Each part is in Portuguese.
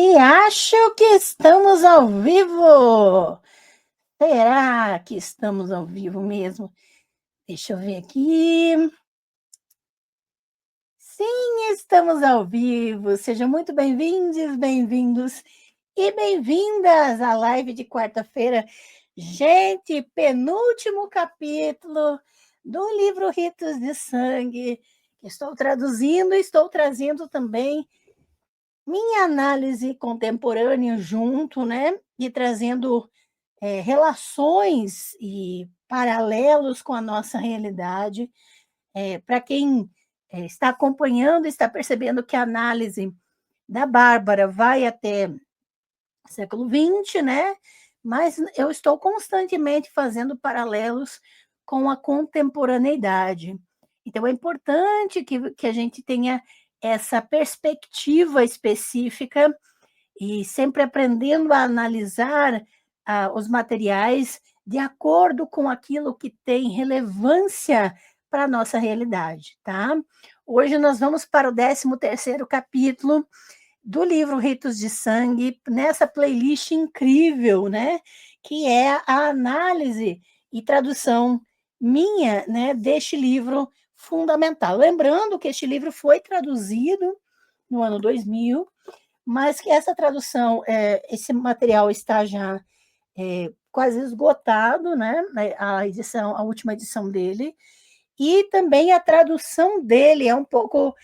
E acho que estamos ao vivo. Será que estamos ao vivo mesmo? Deixa eu ver aqui. Sim, estamos ao vivo. Sejam muito bem-vindos, bem-vindos e bem-vindas à live de quarta-feira. Gente, penúltimo capítulo do livro Ritos de Sangue. Estou traduzindo e estou trazendo também minha análise contemporânea junto, né? E trazendo relações e paralelos com a nossa realidade. Para quem está acompanhando, está percebendo que a análise da Bárbara vai até século XX, né? Mas eu estou constantemente fazendo paralelos com a contemporaneidade. Então, é importante que a gente tenha essa perspectiva específica e sempre aprendendo a analisar os materiais de acordo com aquilo que tem relevância para a nossa realidade, tá? Hoje nós vamos para o 13º capítulo do livro Ritos de Sangue, nessa playlist incrível, né? Que é a análise e tradução minha, né, deste livro fundamental. Lembrando que este livro foi traduzido no ano 2000, mas que essa tradução, esse material está já quase esgotado, né? A última edição dele, e também a tradução dele é um pouco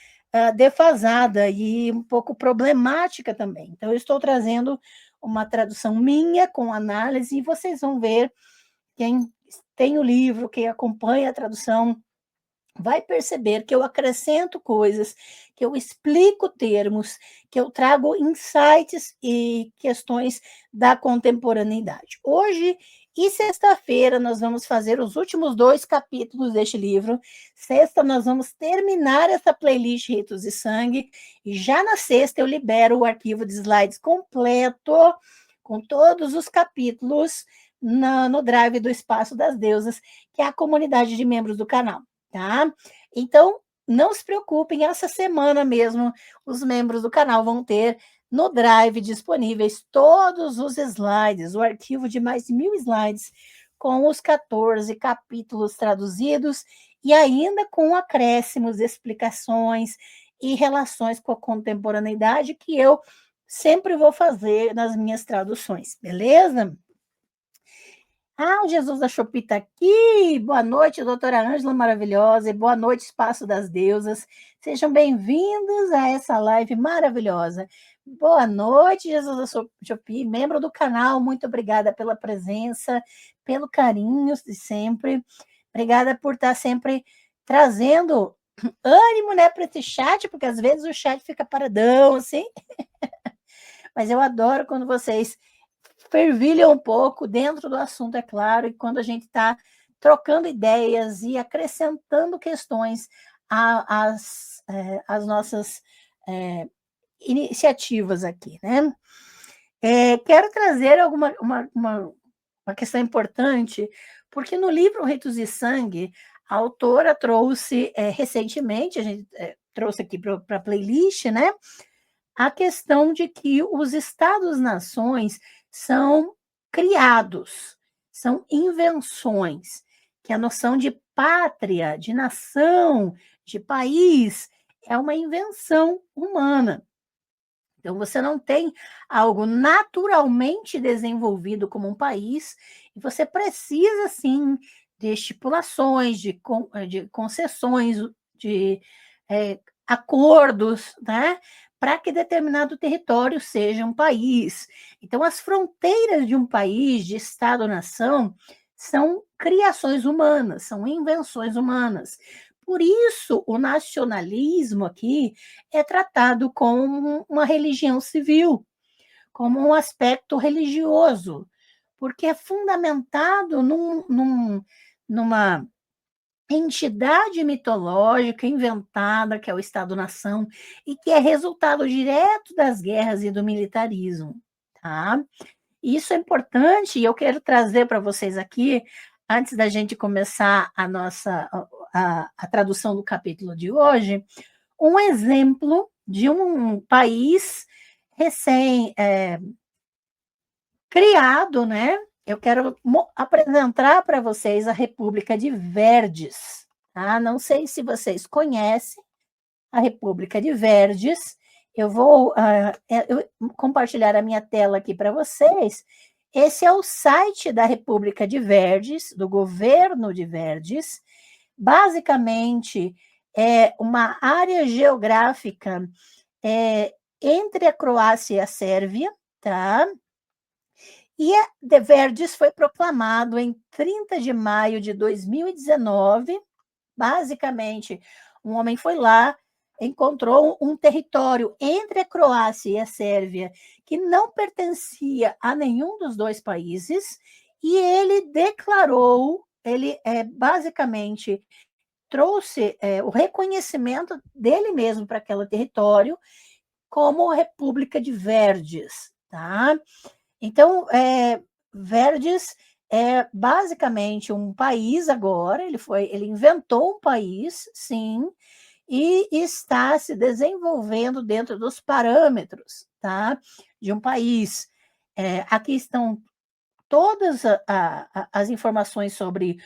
defasada e um pouco problemática também. Então, eu estou trazendo uma tradução minha com análise, e vocês vão ver, quem tem o livro, quem acompanha a tradução, vai perceber que eu acrescento coisas, que eu explico termos, que eu trago insights e questões da contemporaneidade. Hoje e sexta-feira nós vamos fazer os últimos 2 capítulos deste livro. Sexta nós vamos terminar essa playlist Ritos e Sangue, e já na sexta eu libero o arquivo de slides completo, com todos os capítulos, no Drive do Espaço das Deusas, que é a comunidade de membros do canal. Tá? Então, não se preocupem, essa semana mesmo os membros do canal vão ter no Drive disponíveis todos os slides, o arquivo de mais de 1000 slides, com os 14 capítulos traduzidos e ainda com acréscimos, explicações e relações com a contemporaneidade que eu sempre vou fazer nas minhas traduções, beleza? O Jesus da Shopee está aqui. Boa noite, doutora Ângela maravilhosa, e boa noite, Espaço das Deusas. Sejam bem-vindos a essa live maravilhosa. Boa noite, Jesus da Shopee, membro do canal, muito obrigada pela presença, pelo carinho de sempre. Obrigada por estar sempre trazendo ânimo, né, para esse chat, porque às vezes o chat fica paradão, assim. Mas eu adoro quando vocês fervilham um pouco dentro do assunto, é claro, e quando a gente está trocando ideias e acrescentando questões às nossas iniciativas aqui, né? Quero trazer uma questão importante, porque no livro Ritos de Sangue, a autora trouxe recentemente, a gente trouxe aqui para a playlist, né? A questão de que os Estados-nações são criados, são invenções, que a noção de pátria, de nação, de país, é uma invenção humana. Então, você não tem algo naturalmente desenvolvido como um país, e você precisa, sim, de estipulações, de concessões, de acordos, né, para que determinado território seja um país. Então, as fronteiras de um país, de Estado-nação, são criações humanas, são invenções humanas. Por isso, o nacionalismo aqui é tratado como uma religião civil, como um aspecto religioso, porque é fundamentado numa entidade mitológica inventada, que é o Estado-nação, e que é resultado direto das guerras e do militarismo. Tá? Isso é importante, e eu quero trazer para vocês aqui, antes da gente começar a tradução do capítulo de hoje, um exemplo de um país criado, né? Eu quero apresentar para vocês a República de Verdes. Tá? Não sei se vocês conhecem a República de Verdes. Eu vou compartilhar a minha tela aqui para vocês. Esse é o site da República de Verdes, do governo de Verdes. Basicamente, é uma área geográfica entre a Croácia e a Sérvia, tá? E a de Verdes foi proclamado em 30 de maio de 2019. Basicamente, um homem foi lá, encontrou um território entre a Croácia e a Sérvia que não pertencia a nenhum dos dois países, e ele declarou, ele basicamente trouxe o reconhecimento dele mesmo para aquele território como República de Verdes, tá? Então, Verdes é basicamente um país agora, ele inventou um país, sim, e está se desenvolvendo dentro dos parâmetros, tá, de um país. Aqui estão todas as informações sobre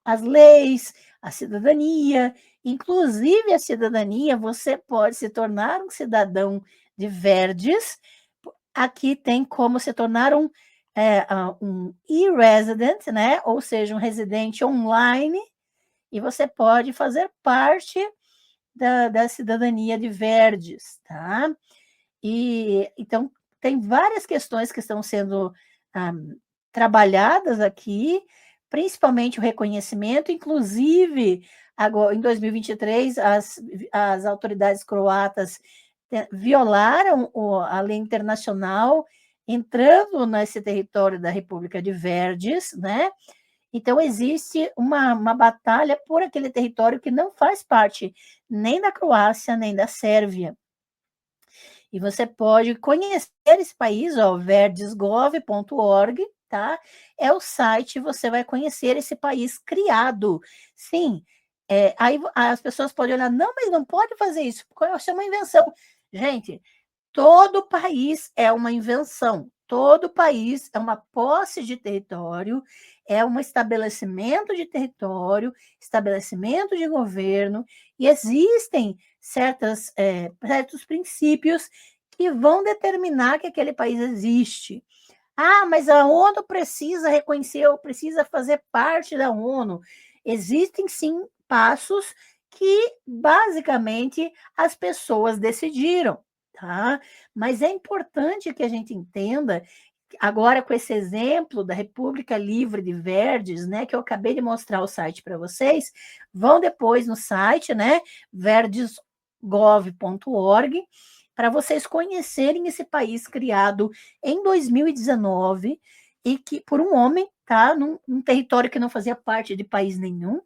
as leis, a cidadania, inclusive a cidadania, você pode se tornar um cidadão de Verdes. Aqui tem como se tornar um e-resident, né? Ou seja, um residente online, e você pode fazer parte da cidadania de Verdes, tá? E então tem várias questões que estão sendo trabalhadas aqui, principalmente o reconhecimento, inclusive agora em 2023 as autoridades croatas violaram a lei internacional entrando nesse território da República de Verdes, né? Então, existe uma batalha por aquele território que não faz parte nem da Croácia, nem da Sérvia. E você pode conhecer esse país, ó, verdesgov.org, tá? É o site, você vai conhecer esse país criado. Sim, aí as pessoas podem olhar, não, mas não pode fazer isso, porque isso é uma invenção. Gente, todo país é uma invenção, todo país é uma posse de território, é um estabelecimento de território, estabelecimento de governo, e existem certos princípios que vão determinar que aquele país existe. Ah, mas a ONU precisa reconhecer, ou precisa fazer parte da ONU. Existem, sim, passos que, basicamente, as pessoas decidiram, tá? Mas é importante que a gente entenda, agora com esse exemplo da República Livre de Verdes, né, que eu acabei de mostrar o site para vocês, vão depois no site, né, verdesgov.org, para vocês conhecerem esse país criado em 2019 e que por um homem, tá, num território que não fazia parte de país nenhum,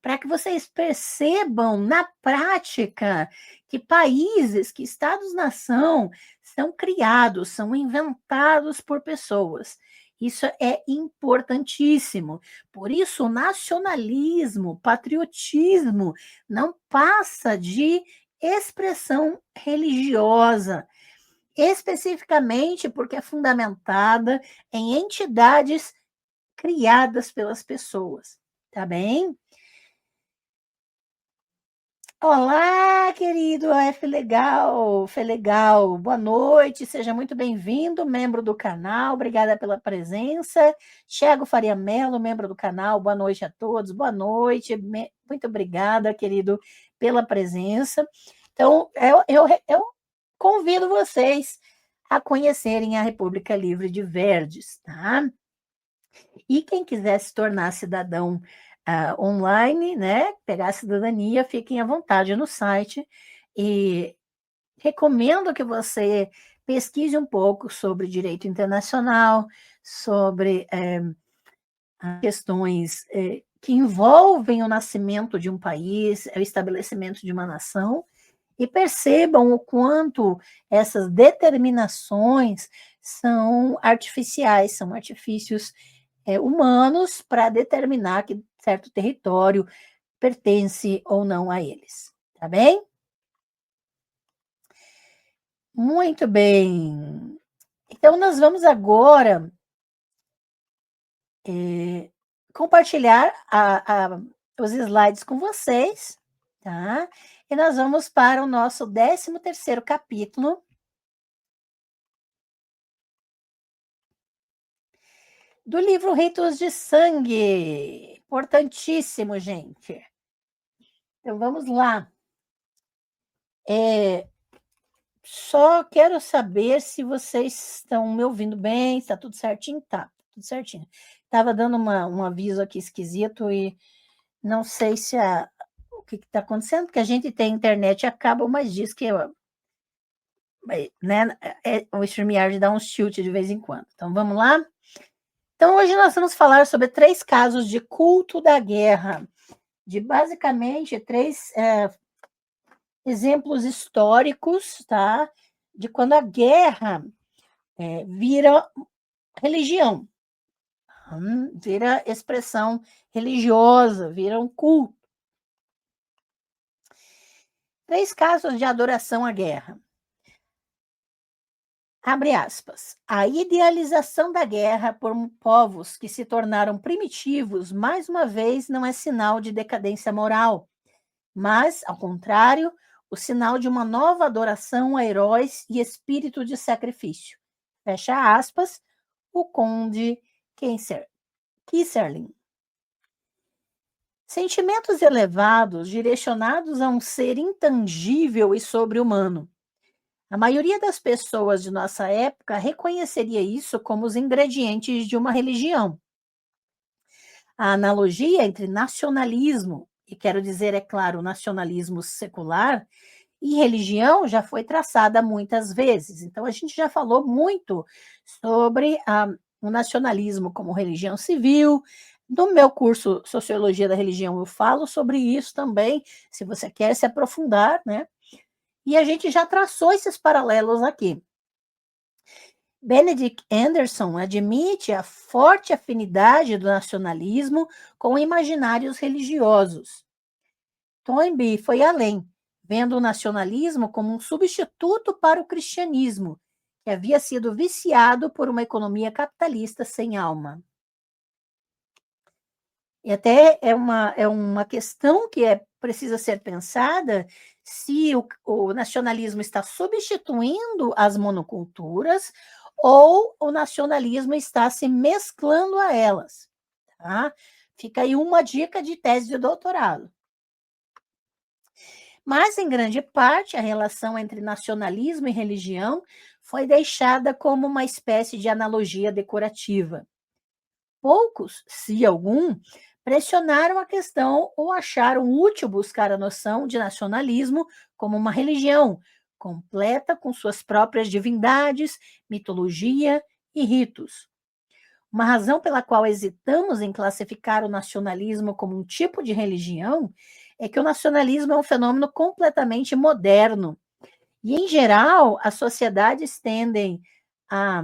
para que vocês percebam na prática que países, que estados-nação são criados, são inventados por pessoas. Isso é importantíssimo. Por isso, o nacionalismo, patriotismo, não passa de expressão religiosa, especificamente porque é fundamentada em entidades criadas pelas pessoas, tá bem? Olá, querido F Legal, Fê Legal, boa noite, seja muito bem-vindo, membro do canal, obrigada pela presença. Thiago Faria Mello, membro do canal, boa noite a todos, boa noite, muito obrigada, querido, pela presença. Então, eu convido vocês a conhecerem a República Livre de Verdes, tá? E quem quiser se tornar cidadão online, né, pegar a cidadania, fiquem à vontade no site, e recomendo que você pesquise um pouco sobre direito internacional, sobre questões que envolvem o nascimento de um país, o estabelecimento de uma nação, e percebam o quanto essas determinações são artificiais, são artifícios humanos para determinar que certo território pertence ou não a eles, tá bem? Muito bem. Então, nós vamos agora compartilhar os slides com vocês, tá? E nós vamos para o nosso 13º capítulo do livro Ritos de Sangue. Importantíssimo, gente. Então, vamos lá. Só quero saber se vocês estão me ouvindo bem, está tudo certinho? Tá, tudo certinho. Estava dando um aviso aqui esquisito e não sei se o que está acontecendo, porque a gente tem internet a cabo, mas diz que né, o StreamYard dá uns tilt de vez em quando. Então, vamos lá? Então, hoje nós vamos falar sobre 3 casos de culto da guerra, de basicamente 3 exemplos históricos, tá? De quando a guerra vira religião, vira expressão religiosa, vira um culto. 3 casos de adoração à guerra. Abre aspas. A idealização da guerra por povos que se tornaram primitivos, mais uma vez, não é sinal de decadência moral, mas, ao contrário, o sinal de uma nova adoração a heróis e espírito de sacrifício. Fecha aspas, o conde Kisserling. Sentimentos elevados direcionados a um ser intangível e sobre-humano. A maioria das pessoas de nossa época reconheceria isso como os ingredientes de uma religião. A analogia entre nacionalismo, e quero dizer, é claro, nacionalismo secular, e religião já foi traçada muitas vezes. Então, a gente já falou muito sobre o nacionalismo como religião civil. No meu curso Sociologia da Religião, eu falo sobre isso também, se você quer se aprofundar, né? E a gente já traçou esses paralelos aqui. Benedict Anderson admite a forte afinidade do nacionalismo com imaginários religiosos. Toynbee foi além, vendo o nacionalismo como um substituto para o cristianismo, que havia sido viciado por uma economia capitalista sem alma. E até é uma questão que precisa ser pensada se o nacionalismo está substituindo as monoculturas ou o nacionalismo está se mesclando a elas. Tá? Fica aí uma dica de tese de doutorado. Mas, em grande parte, a relação entre nacionalismo e religião foi deixada como uma espécie de analogia decorativa. Poucos, se algum, pressionaram a questão ou acharam útil buscar a noção de nacionalismo como uma religião, completa com suas próprias divindades, mitologia e ritos. Uma razão pela qual hesitamos em classificar o nacionalismo como um tipo de religião é que o nacionalismo é um fenômeno completamente moderno. E, em geral, as sociedades tendem a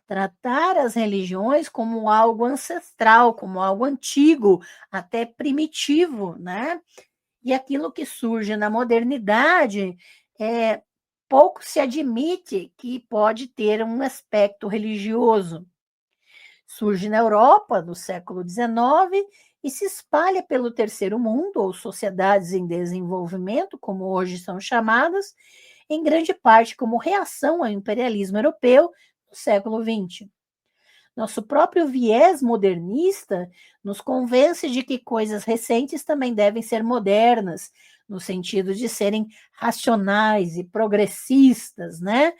tratar as religiões como algo ancestral, como algo antigo, até primitivo, né? E aquilo que surge na modernidade, pouco se admite que pode ter um aspecto religioso. Surge na Europa, no século XIX, e se espalha pelo terceiro mundo, ou sociedades em desenvolvimento, como hoje são chamadas, em grande parte como reação ao imperialismo europeu no século XX. Nosso próprio viés modernista nos convence de que coisas recentes também devem ser modernas, no sentido de serem racionais e progressistas, né?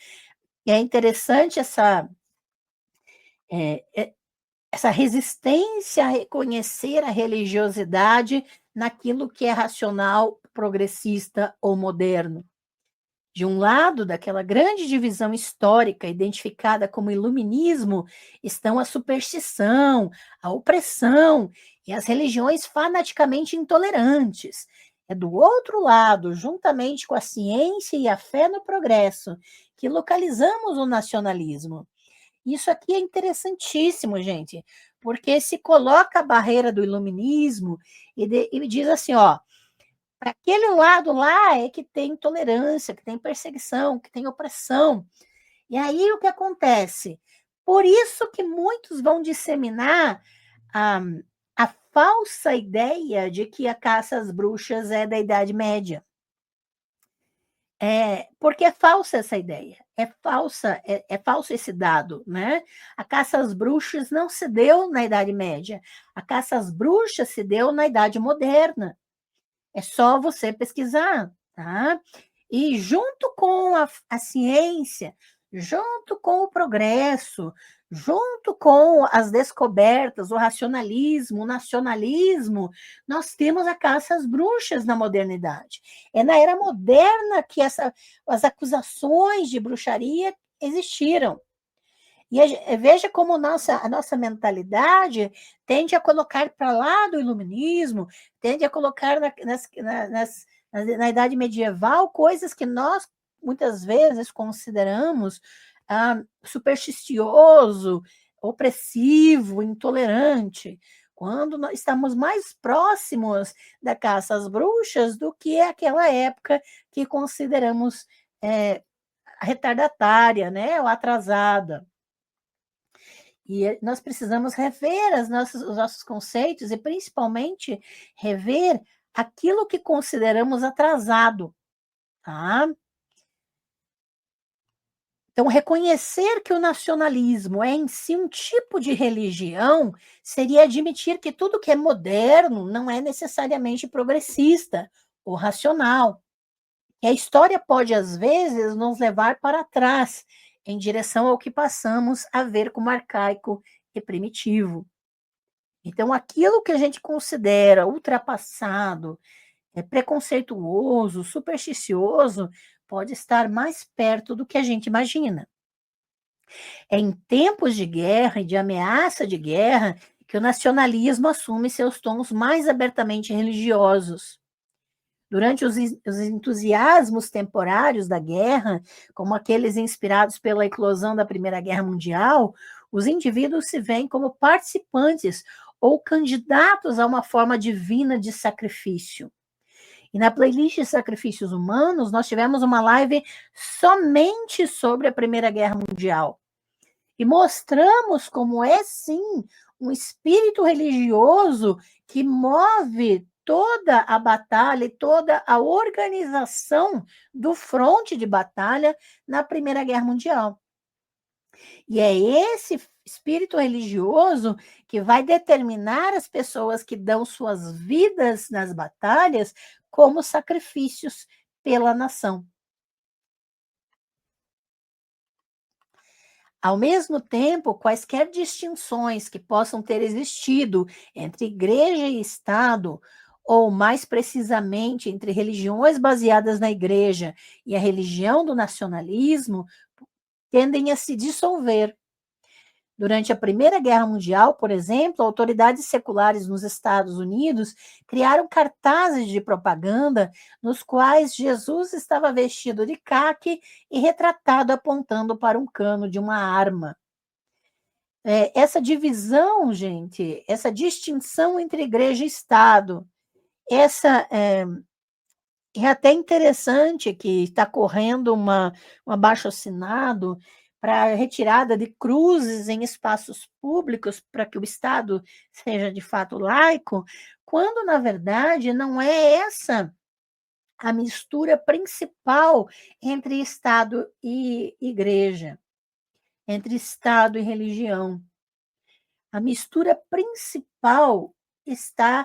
E é interessante essa resistência a reconhecer a religiosidade naquilo que é racional, progressista ou moderno. De um lado, daquela grande divisão histórica identificada como iluminismo, estão a superstição, a opressão e as religiões fanaticamente intolerantes. É do outro lado, juntamente com a ciência e a fé no progresso, que localizamos o nacionalismo. Isso aqui é interessantíssimo, gente, porque se coloca a barreira do iluminismo e diz assim, ó, Para aquele lado lá é que tem intolerância, que tem perseguição, que tem opressão. E aí o que acontece? Por isso que muitos vão disseminar a, a falsa ideia de que a caça às bruxas é da Idade Média. Porque é falsa essa ideia, é falso esse dado, né? A caça às bruxas não se deu na Idade Média, a caça às bruxas se deu na Idade Moderna. É só você pesquisar, tá? E junto com a ciência, junto com o progresso, junto com as descobertas, o racionalismo, o nacionalismo, nós temos a caça às bruxas na modernidade. É na era moderna que as acusações de bruxaria existiram. E veja como a nossa mentalidade tende a colocar para lá do iluminismo, tende a colocar na Idade Medieval coisas que nós muitas vezes consideramos supersticioso, opressivo, intolerante, quando nós estamos mais próximos da caça às bruxas do que aquela época que consideramos retardatária, né, ou atrasada. E nós precisamos rever os nossos conceitos e, principalmente, rever aquilo que consideramos atrasado, tá? Então, reconhecer que o nacionalismo é em si um tipo de religião seria admitir que tudo que é moderno não é necessariamente progressista ou racional. E a história pode, às vezes, nos levar para trás, em direção ao que passamos a ver como arcaico e primitivo. Então, aquilo que a gente considera ultrapassado, preconceituoso, supersticioso, pode estar mais perto do que a gente imagina. É em tempos de guerra e de ameaça de guerra que o nacionalismo assume seus tons mais abertamente religiosos. Durante os entusiasmos temporários da guerra, como aqueles inspirados pela eclosão da Primeira Guerra Mundial, os indivíduos se veem como participantes ou candidatos a uma forma divina de sacrifício. E na playlist de sacrifícios humanos, nós tivemos uma live somente sobre a Primeira Guerra Mundial. E mostramos como é, sim, um espírito religioso que move toda a batalha e toda a organização do fronte de batalha na Primeira Guerra Mundial. E é esse espírito religioso que vai determinar as pessoas que dão suas vidas nas batalhas como sacrifícios pela nação. Ao mesmo tempo, quaisquer distinções que possam ter existido entre igreja e Estado, ou mais precisamente entre religiões baseadas na igreja e a religião do nacionalismo, tendem a se dissolver. Durante a Primeira Guerra Mundial, por exemplo, autoridades seculares nos Estados Unidos criaram cartazes de propaganda nos quais Jesus estava vestido de caque e retratado apontando para um cano de uma arma. Essa divisão, gente, essa distinção entre igreja e Estado, é até interessante que está correndo um abaixo-assinado para a retirada de cruzes em espaços públicos para que o Estado seja de fato laico, quando, na verdade, não é essa a mistura principal entre Estado e igreja, entre Estado e religião. A mistura principal está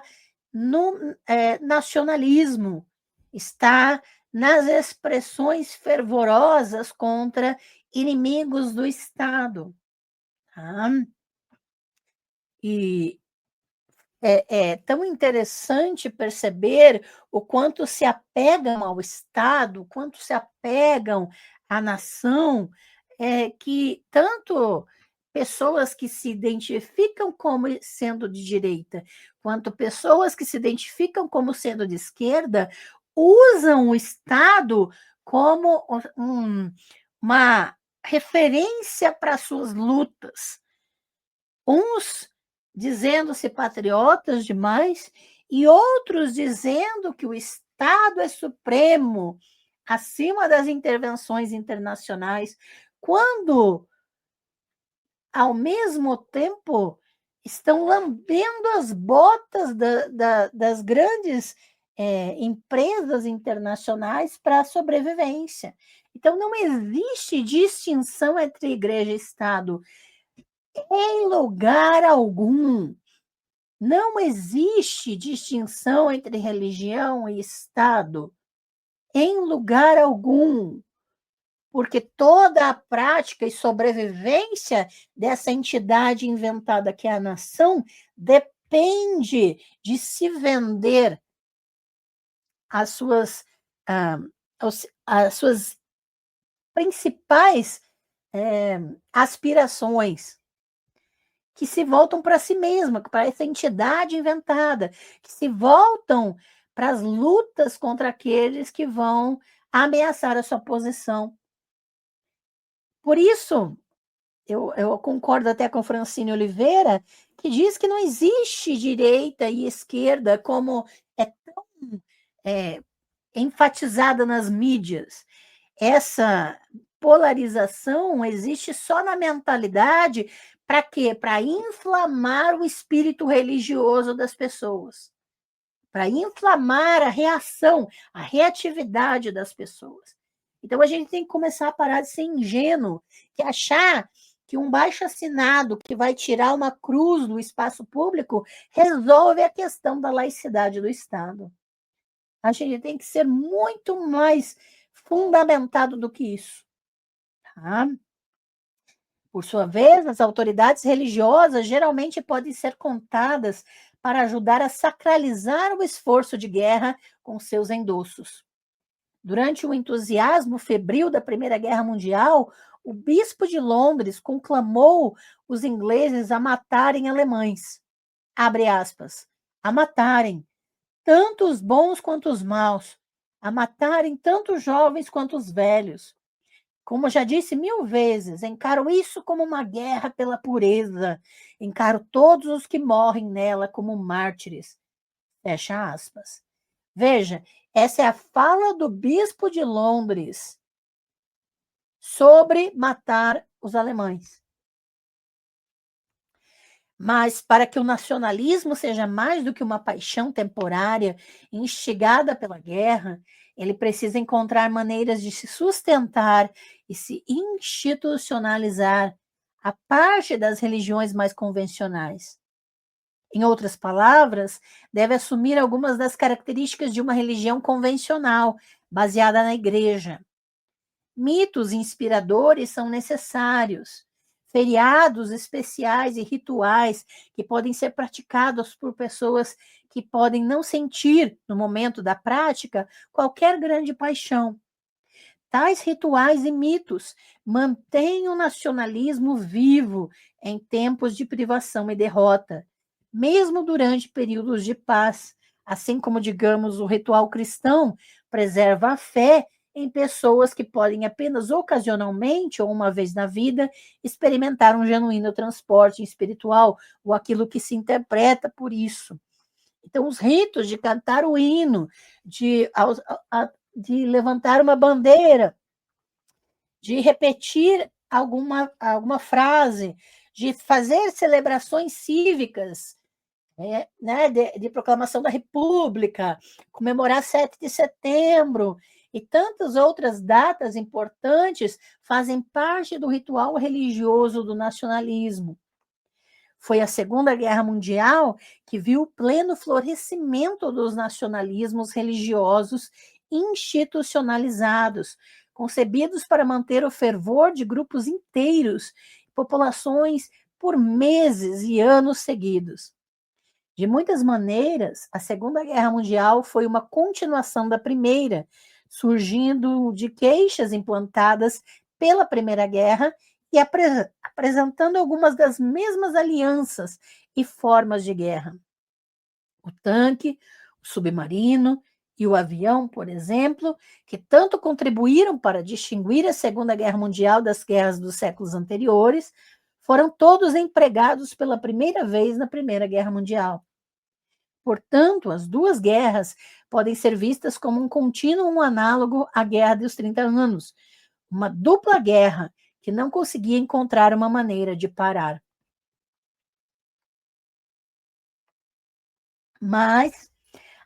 no nacionalismo, está nas expressões fervorosas contra inimigos do Estado. Tá? E é tão interessante perceber o quanto se apegam ao Estado, o quanto se apegam à nação, que tanto pessoas que se identificam como sendo de direita, quanto pessoas que se identificam como sendo de esquerda, usam o Estado como uma referência para suas lutas. Uns dizendo-se patriotas demais e outros dizendo que o Estado Estado é supremo, acima das intervenções internacionais, quando, ao mesmo tempo, estão lambendo as botas das grandes empresas internacionais para a sobrevivência. Então, não existe distinção entre igreja e Estado em lugar algum. Não existe distinção entre religião e Estado em lugar algum, porque toda a prática e sobrevivência dessa entidade inventada que é a nação depende de se vender as suas, as suas principais aspirações, que se voltam para si mesma, para essa entidade inventada, que se voltam para as lutas contra aqueles que vão ameaçar a sua posição. Por isso, eu concordo até com Francine Oliveira, que diz que não existe direita e esquerda como é tão enfatizada nas mídias. Essa polarização existe só na mentalidade. Para quê? Para inflamar o espírito religioso das pessoas, para inflamar a reação, a reatividade das pessoas. Então, a gente tem que começar a parar de ser ingênuo, que achar que um baixo-assinado que vai tirar uma cruz do espaço público resolve a questão da laicidade do Estado. A gente tem que ser muito mais fundamentado do que isso. Tá? Por sua vez, as autoridades religiosas geralmente podem ser contadas para ajudar a sacralizar o esforço de guerra com seus endossos. Durante o entusiasmo febril da Primeira Guerra Mundial, o bispo de Londres conclamou os ingleses a matarem alemães. Abre aspas. A matarem, tanto os bons quanto os maus. A matarem tanto os jovens quanto os velhos. Como já disse 1000 vezes, encaro isso como uma guerra pela pureza. Encaro todos os que morrem nela como mártires. Fecha aspas. Veja, essa é a fala do bispo de Londres sobre matar os alemães. Mas para que o nacionalismo seja mais do que uma paixão temporária, instigada pela guerra, ele precisa encontrar maneiras de se sustentar e se institucionalizar a parte das religiões mais convencionais. Em outras palavras, deve assumir algumas das características de uma religião convencional, baseada na igreja. Mitos inspiradores são necessários. Feriados especiais e rituais que podem ser praticados por pessoas que podem não sentir, no momento da prática, qualquer grande paixão. Tais rituais e mitos mantêm o nacionalismo vivo em tempos de privação e derrota, mesmo durante períodos de paz, assim como, digamos, o ritual cristão preserva a fé em pessoas que podem apenas ocasionalmente ou uma vez na vida experimentar um genuíno transporte espiritual ou aquilo que se interpreta por isso. Então, os ritos de cantar o hino, de levantar uma bandeira, de repetir alguma frase, de fazer celebrações cívicas, né, de proclamação da República, comemorar 7 de setembro e tantas outras datas importantes fazem parte do ritual religioso do nacionalismo. Foi a Segunda Guerra Mundial que viu o pleno florescimento dos nacionalismos religiosos institucionalizados, concebidos para manter o fervor de grupos inteiros, populações por meses e anos seguidos. De muitas maneiras, a Segunda Guerra Mundial foi uma continuação da Primeira, surgindo de queixas implantadas pela Primeira Guerra e apresentando algumas das mesmas alianças e formas de guerra. O tanque, o submarino e o avião, por exemplo, que tanto contribuíram para distinguir a Segunda Guerra Mundial das guerras dos séculos anteriores, foram todos empregados pela primeira vez na Primeira Guerra Mundial. Portanto, as duas guerras podem ser vistas como um contínuo análogo à Guerra dos 30 Anos, uma dupla guerra que não conseguia encontrar uma maneira de parar. Mas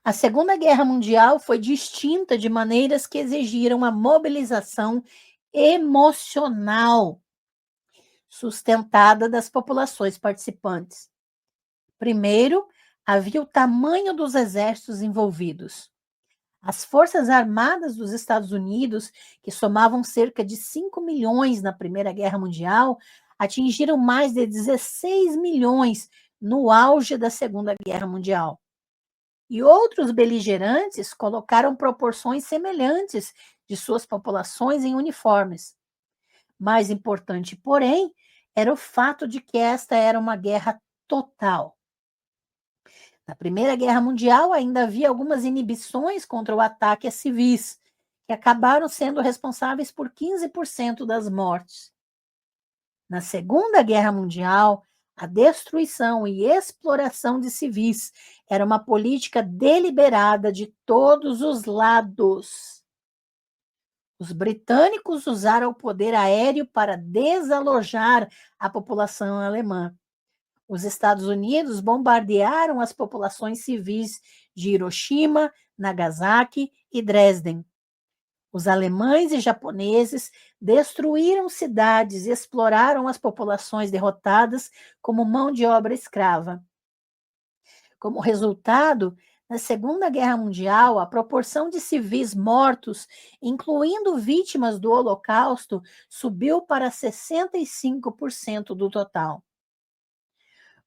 a Segunda Guerra Mundial foi distinta de maneiras que exigiram a mobilização emocional sustentada das populações participantes. Primeiro, havia o tamanho dos exércitos envolvidos. As Forças Armadas dos Estados Unidos, que somavam cerca de 5 milhões na Primeira Guerra Mundial, atingiram mais de 16 milhões no auge da Segunda Guerra Mundial. E outros beligerantes colocaram proporções semelhantes de suas populações em uniformes. Mais importante, porém, era o fato de que esta era uma guerra total. Na Primeira Guerra Mundial, ainda havia algumas inibições contra o ataque a civis, que acabaram sendo responsáveis por 15% das mortes. Na Segunda Guerra Mundial, a destruição e exploração de civis era uma política deliberada de todos os lados. Os britânicos usaram o poder aéreo para desalojar a população alemã. Os Estados Unidos bombardearam as populações civis de Hiroshima, Nagasaki e Dresden. Os alemães e japoneses destruíram cidades e exploraram as populações derrotadas como mão de obra escrava. Como resultado, na Segunda Guerra Mundial, a proporção de civis mortos, incluindo vítimas do Holocausto, subiu para 65% do total.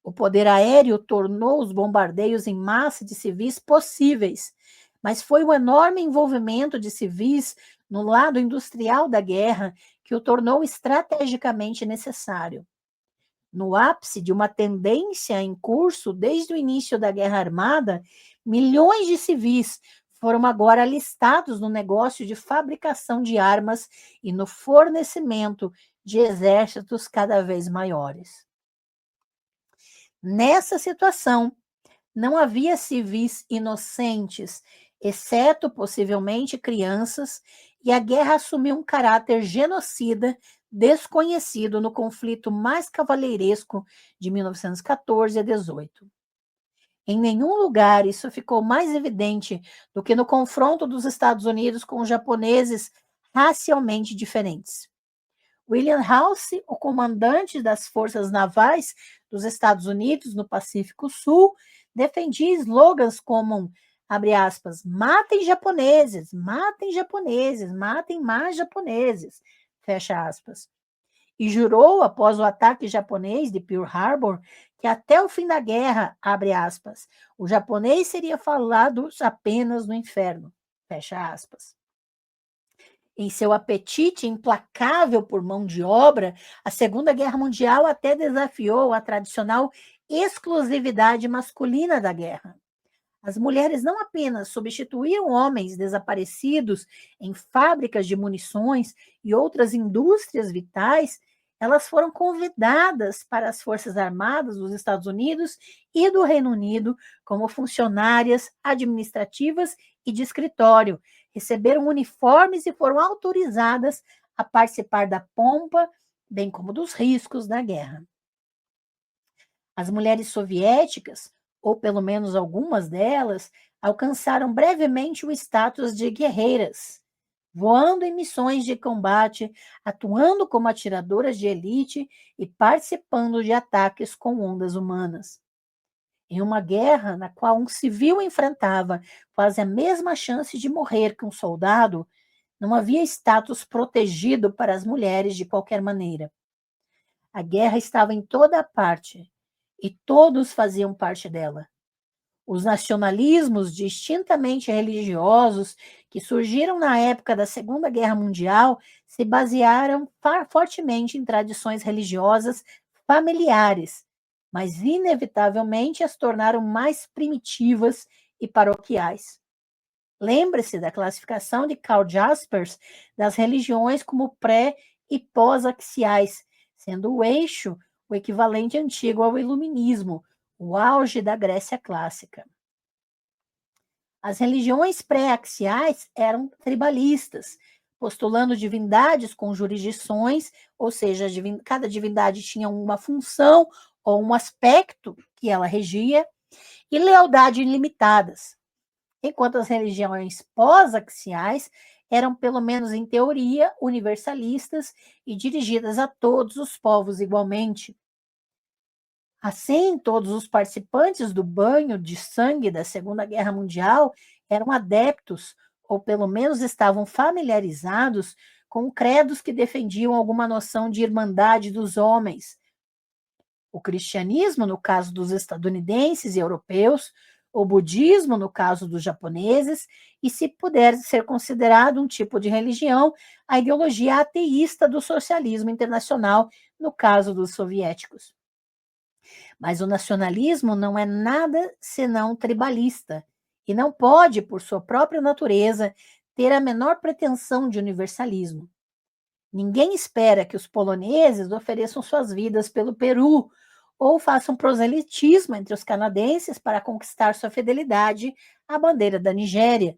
O poder aéreo tornou os bombardeios em massa de civis possíveis, mas foi o enorme envolvimento de civis no lado industrial da guerra que o tornou estrategicamente necessário. No ápice de uma tendência em curso desde o início da Guerra Armada, milhões de civis foram agora alistados no negócio de fabricação de armas e no fornecimento de exércitos cada vez maiores. Nessa situação, não havia civis inocentes, exceto possivelmente crianças, e a guerra assumiu um caráter genocida desconhecido no conflito mais cavalheiresco de 1914 a 18. Em nenhum lugar isso ficou mais evidente do que no confronto dos Estados Unidos com os japoneses racialmente diferentes. William House, o comandante das forças navais dos Estados Unidos no Pacífico Sul, defendia slogans como, abre aspas, matem japoneses, matem japoneses, matem mais japoneses, fecha aspas. E jurou, após o ataque japonês de Pearl Harbor, que até o fim da guerra, abre aspas, o japonês seria falado apenas no inferno, fecha aspas. Em seu apetite implacável por mão de obra, a Segunda Guerra Mundial até desafiou a tradicional exclusividade masculina da guerra. As mulheres não apenas substituíam homens desaparecidos em fábricas de munições e outras indústrias vitais, elas foram convidadas para as Forças Armadas dos Estados Unidos e do Reino Unido como funcionárias administrativas e de escritório, receberam uniformes e foram autorizadas a participar da pompa, bem como dos riscos da guerra. As mulheres soviéticas, ou pelo menos algumas delas, alcançaram brevemente o status de guerreiras, voando em missões de combate, atuando como atiradoras de elite e participando de ataques com ondas humanas. Em uma guerra na qual um civil enfrentava quase a mesma chance de morrer que um soldado, não havia status protegido para as mulheres de qualquer maneira. A guerra estava em toda parte e todos faziam parte dela. Os nacionalismos distintamente religiosos que surgiram na época da Segunda Guerra Mundial se basearam fortemente em tradições religiosas familiares, mas inevitavelmente as tornaram mais primitivas e paroquiais. Lembre-se da classificação de Karl Jaspers das religiões como pré- e pós-axiais, sendo o eixo o equivalente antigo ao iluminismo, o auge da Grécia clássica. As religiões pré-axiais eram tribalistas, postulando divindades com jurisdições, ou seja, cada divindade tinha uma função ou um aspecto que ela regia, e lealdade ilimitadas, enquanto as religiões pós-axiais eram, pelo menos em teoria, universalistas e dirigidas a todos os povos igualmente. Assim, todos os participantes do banho de sangue da Segunda Guerra Mundial eram adeptos, ou pelo menos estavam familiarizados com credos que defendiam alguma noção de irmandade dos homens. O cristianismo, no caso dos estadunidenses e europeus, o budismo, no caso dos japoneses, e, se puder ser considerado um tipo de religião, a ideologia ateísta do socialismo internacional, no caso dos soviéticos. Mas o nacionalismo não é nada senão tribalista e não pode, por sua própria natureza, ter a menor pretensão de universalismo. Ninguém espera que os poloneses ofereçam suas vidas pelo Peru ou façam proselitismo entre os canadenses para conquistar sua fidelidade à bandeira da Nigéria.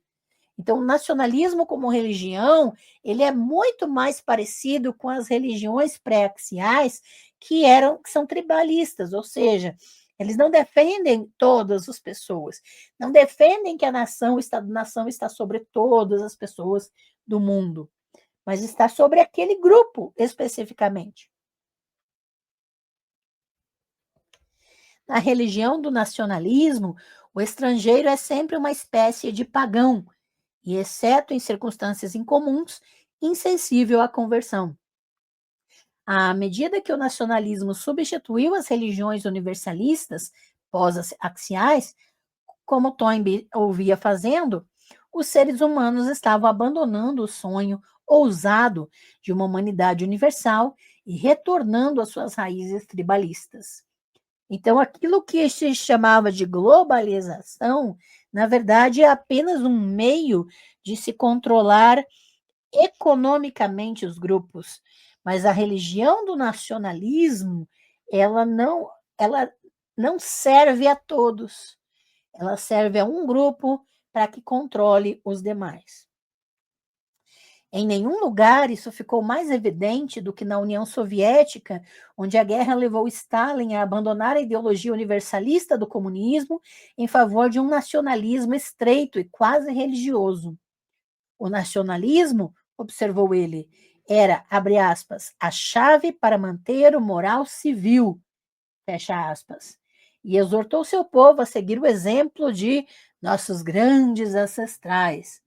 Então, o nacionalismo como religião, ele é muito mais parecido com as religiões pré-axiais que são tribalistas, ou seja, eles não defendem todas as pessoas, não defendem que a nação está sobre todas as pessoas do mundo, mas está sobre aquele grupo especificamente. Na religião do nacionalismo, o estrangeiro é sempre uma espécie de pagão, e, exceto em circunstâncias incomuns, insensível à conversão. À medida que o nacionalismo substituiu as religiões universalistas pós-axiais, como Toynbee ouvia fazendo, os seres humanos estavam abandonando o sonho ousado de uma humanidade universal e retornando às suas raízes tribalistas. Então, aquilo que se chamava de globalização, na verdade, é apenas um meio de se controlar economicamente os grupos, mas a religião do nacionalismo, ela não serve a todos, ela serve a um grupo para que controle os demais. Em nenhum lugar isso ficou mais evidente do que na União Soviética, onde a guerra levou Stalin a abandonar a ideologia universalista do comunismo em favor de um nacionalismo estreito e quase religioso. O nacionalismo, observou ele, era, abre aspas, a chave para manter o moral civil, fecha aspas, e exortou seu povo a seguir o exemplo de nossos grandes ancestrais,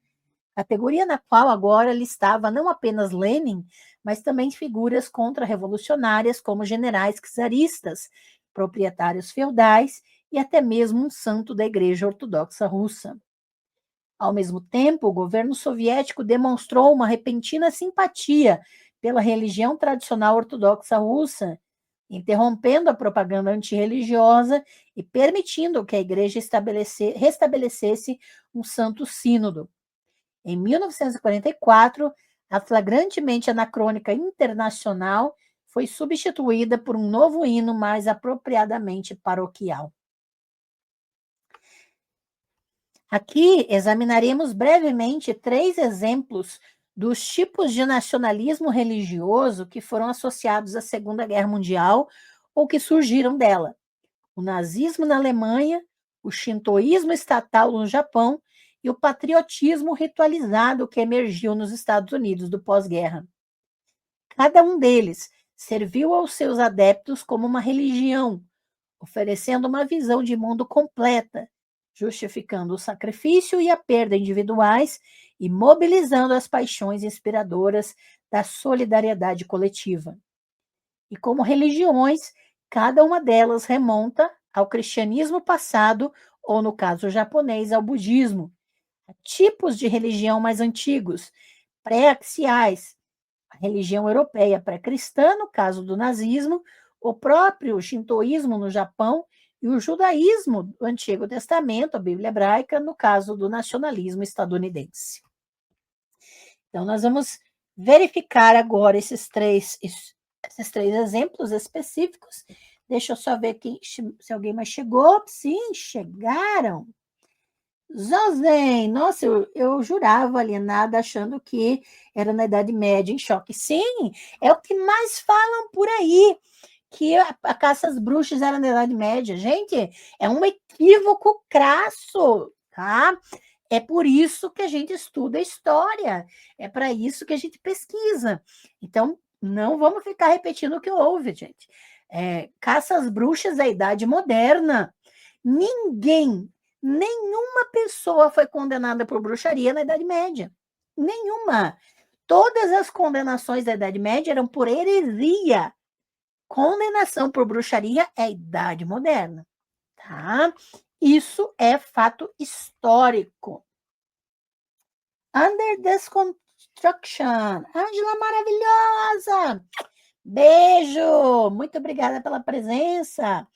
categoria na qual agora listava não apenas Lenin, mas também figuras contra-revolucionárias como generais czaristas, proprietários feudais e até mesmo um santo da Igreja Ortodoxa Russa. Ao mesmo tempo, o governo soviético demonstrou uma repentina simpatia pela religião tradicional ortodoxa russa, interrompendo a propaganda antirreligiosa e permitindo que a igreja restabelecesse um santo sínodo. Em 1944, a flagrantemente anacrônica Internacional foi substituída por um novo hino mais apropriadamente paroquial. Aqui examinaremos brevemente 3 exemplos dos tipos de nacionalismo religioso que foram associados à Segunda Guerra Mundial ou que surgiram dela: o nazismo na Alemanha, o shintoísmo estatal no Japão e o patriotismo ritualizado que emergiu nos Estados Unidos do pós-guerra. Cada um deles serviu aos seus adeptos como uma religião, oferecendo uma visão de mundo completa, justificando o sacrifício e a perda individuais e mobilizando as paixões inspiradoras da solidariedade coletiva. E como religiões, cada uma delas remonta ao cristianismo passado, ou no caso japonês, ao budismo, a tipos de religião mais antigos, pré-axiais, a religião europeia pré-cristã, no caso do nazismo, o próprio shintoísmo no Japão e o judaísmo do Antigo Testamento, a Bíblia hebraica, no caso do nacionalismo estadunidense. Então, nós vamos verificar agora esses três exemplos específicos. Deixa eu só ver se alguém mais chegou. Sim, chegaram. Zozen, nossa, eu jurava alienada, achando que era na Idade Média, em choque. Sim, é o que mais falam por aí, que a caça às bruxas era na Idade Média. Gente, é um equívoco crasso, tá? É por isso que a gente estuda história, é para isso que a gente pesquisa. Então, não vamos ficar repetindo o que houve, gente. Caça às bruxas da Idade Moderna. Ninguém, nenhuma pessoa foi condenada por bruxaria na Idade Média. Nenhuma. Todas as condenações da Idade Média eram por heresia. Condenação por bruxaria é a Idade Moderna, tá? Isso é fato histórico. Under Deconstruction. Ângela maravilhosa! Beijo! Muito obrigada pela presença.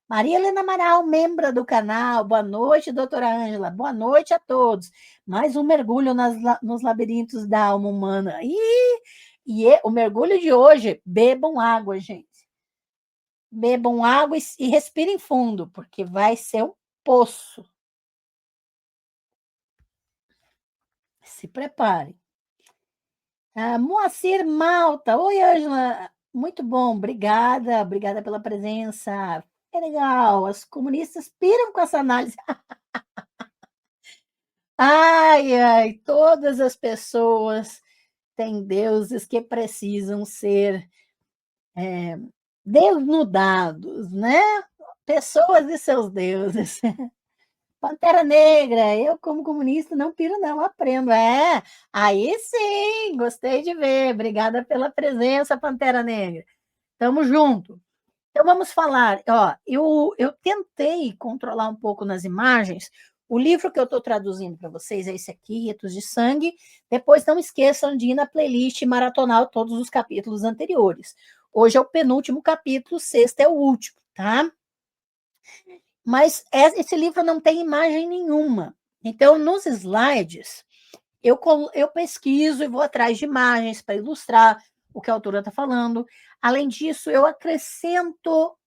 Maria Helena Amaral, membro do canal. Boa noite, doutora Ângela. Boa noite a todos. Mais um mergulho nos labirintos da alma humana. O mergulho de hoje, bebam água, gente. Bebam água e respirem fundo, porque vai ser um poço. Se preparem. Moacir Malta. Oi, Ângela. Muito bom, obrigada. Obrigada pela presença. É legal, as comunistas piram com essa análise. Ai, ai, todas as pessoas têm deuses que precisam ser desnudados, né? Pessoas e seus deuses. Pantera Negra, eu como comunista não piro não, aprendo. Aí sim, gostei de ver. Obrigada pela presença, Pantera Negra. Tamo junto. Então vamos falar, ó, eu tentei controlar um pouco nas imagens. O livro que eu estou traduzindo para vocês é esse aqui, Ritos de Sangue. Depois não esqueçam de ir na playlist e maratonar todos os capítulos anteriores. Hoje é o penúltimo capítulo, sexto é o último, tá? Mas esse livro não tem imagem nenhuma. Então, nos slides, eu pesquiso e vou atrás de imagens para ilustrar o que a autora está falando. Além disso, eu acrescento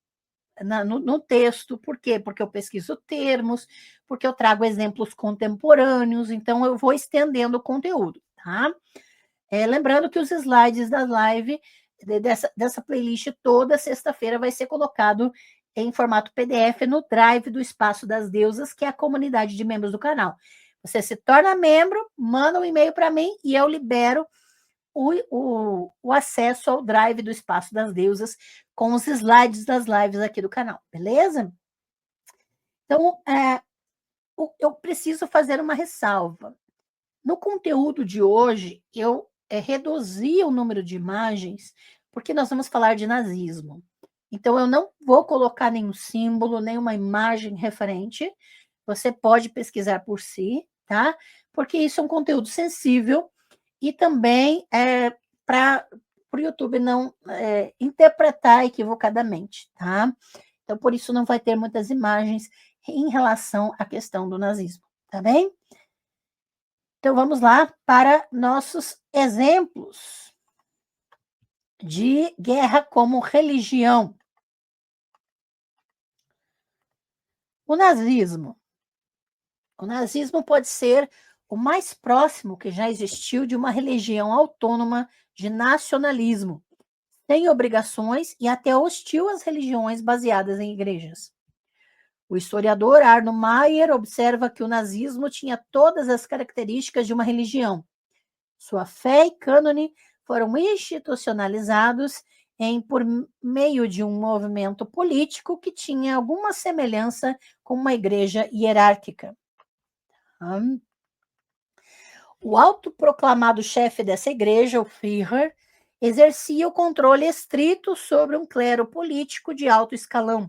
no texto. Por quê? Porque eu pesquiso termos, porque eu trago exemplos contemporâneos, então eu vou estendendo o conteúdo, tá? Lembrando que os slides da live, dessa playlist toda sexta-feira, vai ser colocado em formato PDF no Drive do Espaço das Deusas, que é a comunidade de membros do canal. Você se torna membro, manda um e-mail para mim e eu libero o acesso ao Drive do Espaço das Deusas com os slides das lives aqui do canal, beleza? Então, eu preciso fazer uma ressalva. No conteúdo de hoje, eu reduzi o número de imagens, porque nós vamos falar de nazismo. Então, eu não vou colocar nenhum símbolo, nenhuma imagem referente. Você pode pesquisar por si, tá? Porque isso é um conteúdo sensível e também para o YouTube não interpretar equivocadamente, tá? Então, por isso não vai ter muitas imagens em relação à questão do nazismo, tá bem? Então, vamos lá para nossos exemplos de guerra como religião. O nazismo. O nazismo pode ser o mais próximo que já existiu de uma religião autônoma de nacionalismo, sem obrigações e até hostil às religiões baseadas em igrejas. O historiador Arno Mayer observa que o nazismo tinha todas as características de uma religião. Sua fé e cânone foram institucionalizados por meio de um movimento político que tinha alguma semelhança com uma igreja hierárquica. O autoproclamado chefe dessa igreja, o Führer, exercia o controle estrito sobre um clero político de alto escalão,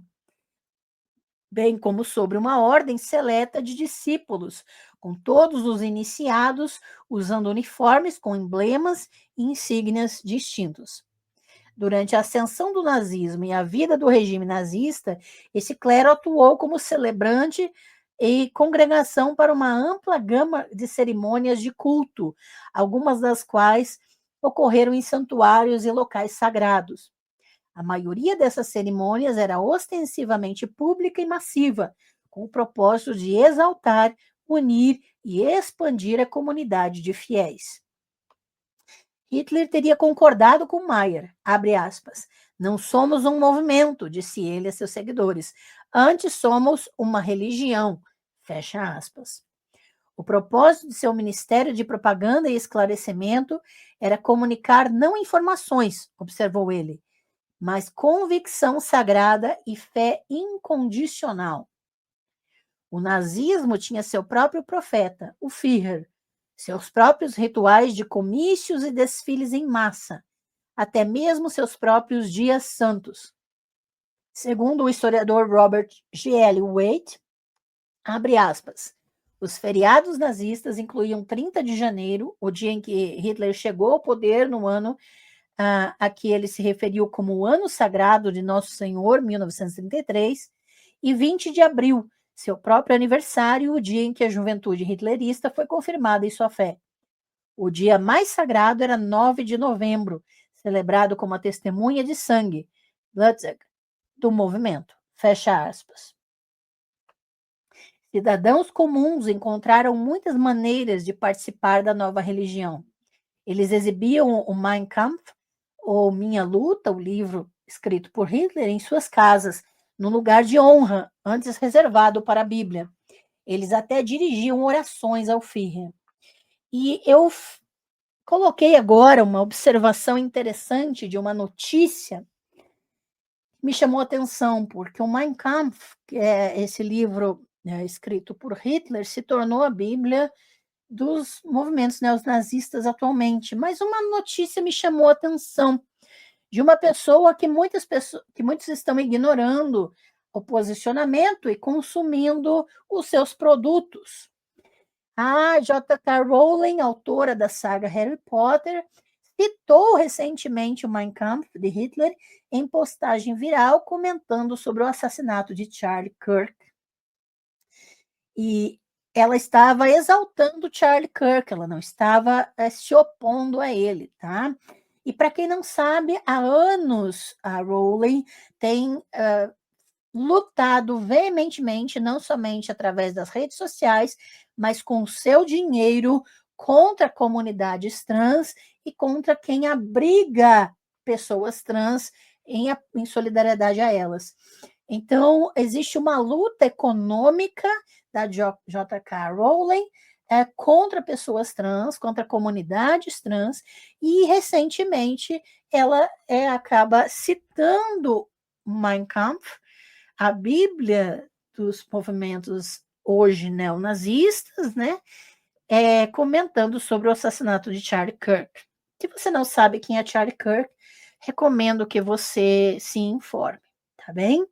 bem como sobre uma ordem seleta de discípulos, com todos os iniciados usando uniformes com emblemas e insígnias distintos. Durante a ascensão do nazismo e a vida do regime nazista, esse clero atuou como celebrante e congregação para uma ampla gama de cerimônias de culto, algumas das quais ocorreram em santuários e locais sagrados. A maioria dessas cerimônias era ostensivamente pública e massiva, com o propósito de exaltar unir e expandir a comunidade de fiéis. Hitler teria concordado com Mayer, abre aspas. Não somos um movimento, disse ele a seus seguidores. Antes somos uma religião, fecha aspas. O propósito de seu ministério de propaganda e esclarecimento era comunicar não informações, observou ele, mas convicção sagrada e fé incondicional. O nazismo tinha seu próprio profeta, o Führer, seus próprios rituais de comícios e desfiles em massa, até mesmo seus próprios dias santos. Segundo o historiador Robert G. L. Waite, abre aspas, os feriados nazistas incluíam 30 de janeiro, o dia em que Hitler chegou ao poder no ano a que ele se referiu como o Ano Sagrado de Nosso Senhor, 1933, e 20 de abril, seu próprio aniversário, o dia em que a juventude hitlerista foi confirmada em sua fé. O dia mais sagrado era 9 de novembro, celebrado como a testemunha de sangue, Bluttag, do movimento. Fecha aspas. Cidadãos comuns encontraram muitas maneiras de participar da nova religião. Eles exibiam o Mein Kampf, ou Minha Luta, o livro escrito por Hitler, em suas casas, no lugar de honra, antes reservado para a Bíblia. Eles até dirigiam orações ao Führer. E eu coloquei agora uma observação interessante de uma notícia que me chamou a atenção, porque o Mein Kampf, que é esse livro escrito por Hitler, se tornou a Bíblia dos movimentos neonazistas atualmente. Mas uma notícia me chamou a atenção de uma pessoa que muitos estão ignorando o posicionamento e consumindo os seus produtos. A J.K. Rowling, autora da saga Harry Potter, citou recentemente o Mein Kampf de Hitler em postagem viral comentando sobre o assassinato de Charlie Kirk. E ela estava exaltando Charlie Kirk, ela não estava se opondo a ele, tá? E para quem não sabe, há anos a Rowling tem lutado veementemente, não somente através das redes sociais, mas com o seu dinheiro contra comunidades trans e contra quem abriga pessoas trans em solidariedade a elas. Então, existe uma luta econômica da J.K. Rowling contra pessoas trans, contra comunidades trans, e recentemente ela acaba citando Mein Kampf, a Bíblia dos movimentos hoje neonazistas, né, comentando sobre o assassinato de Charlie Kirk. Se você não sabe quem é Charlie Kirk, recomendo que você se informe, tá bem?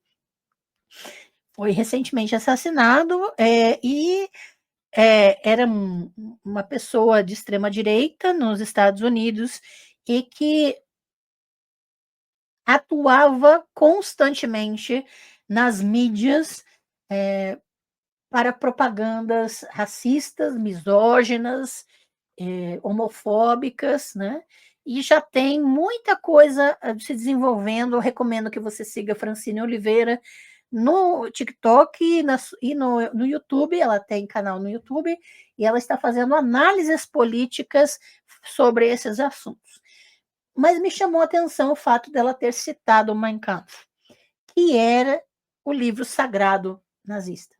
Foi recentemente assassinado e era uma pessoa de extrema direita nos Estados Unidos e que atuava constantemente nas mídias para propagandas racistas, misóginas, homofóbicas, né? E já tem muita coisa se desenvolvendo. Eu recomendo que você siga Francine Oliveira no TikTok e no YouTube. Ela tem canal no YouTube e ela está fazendo análises políticas sobre esses assuntos. Mas me chamou a atenção o fato dela ter citado o Mein Kampf, que era o livro sagrado nazista.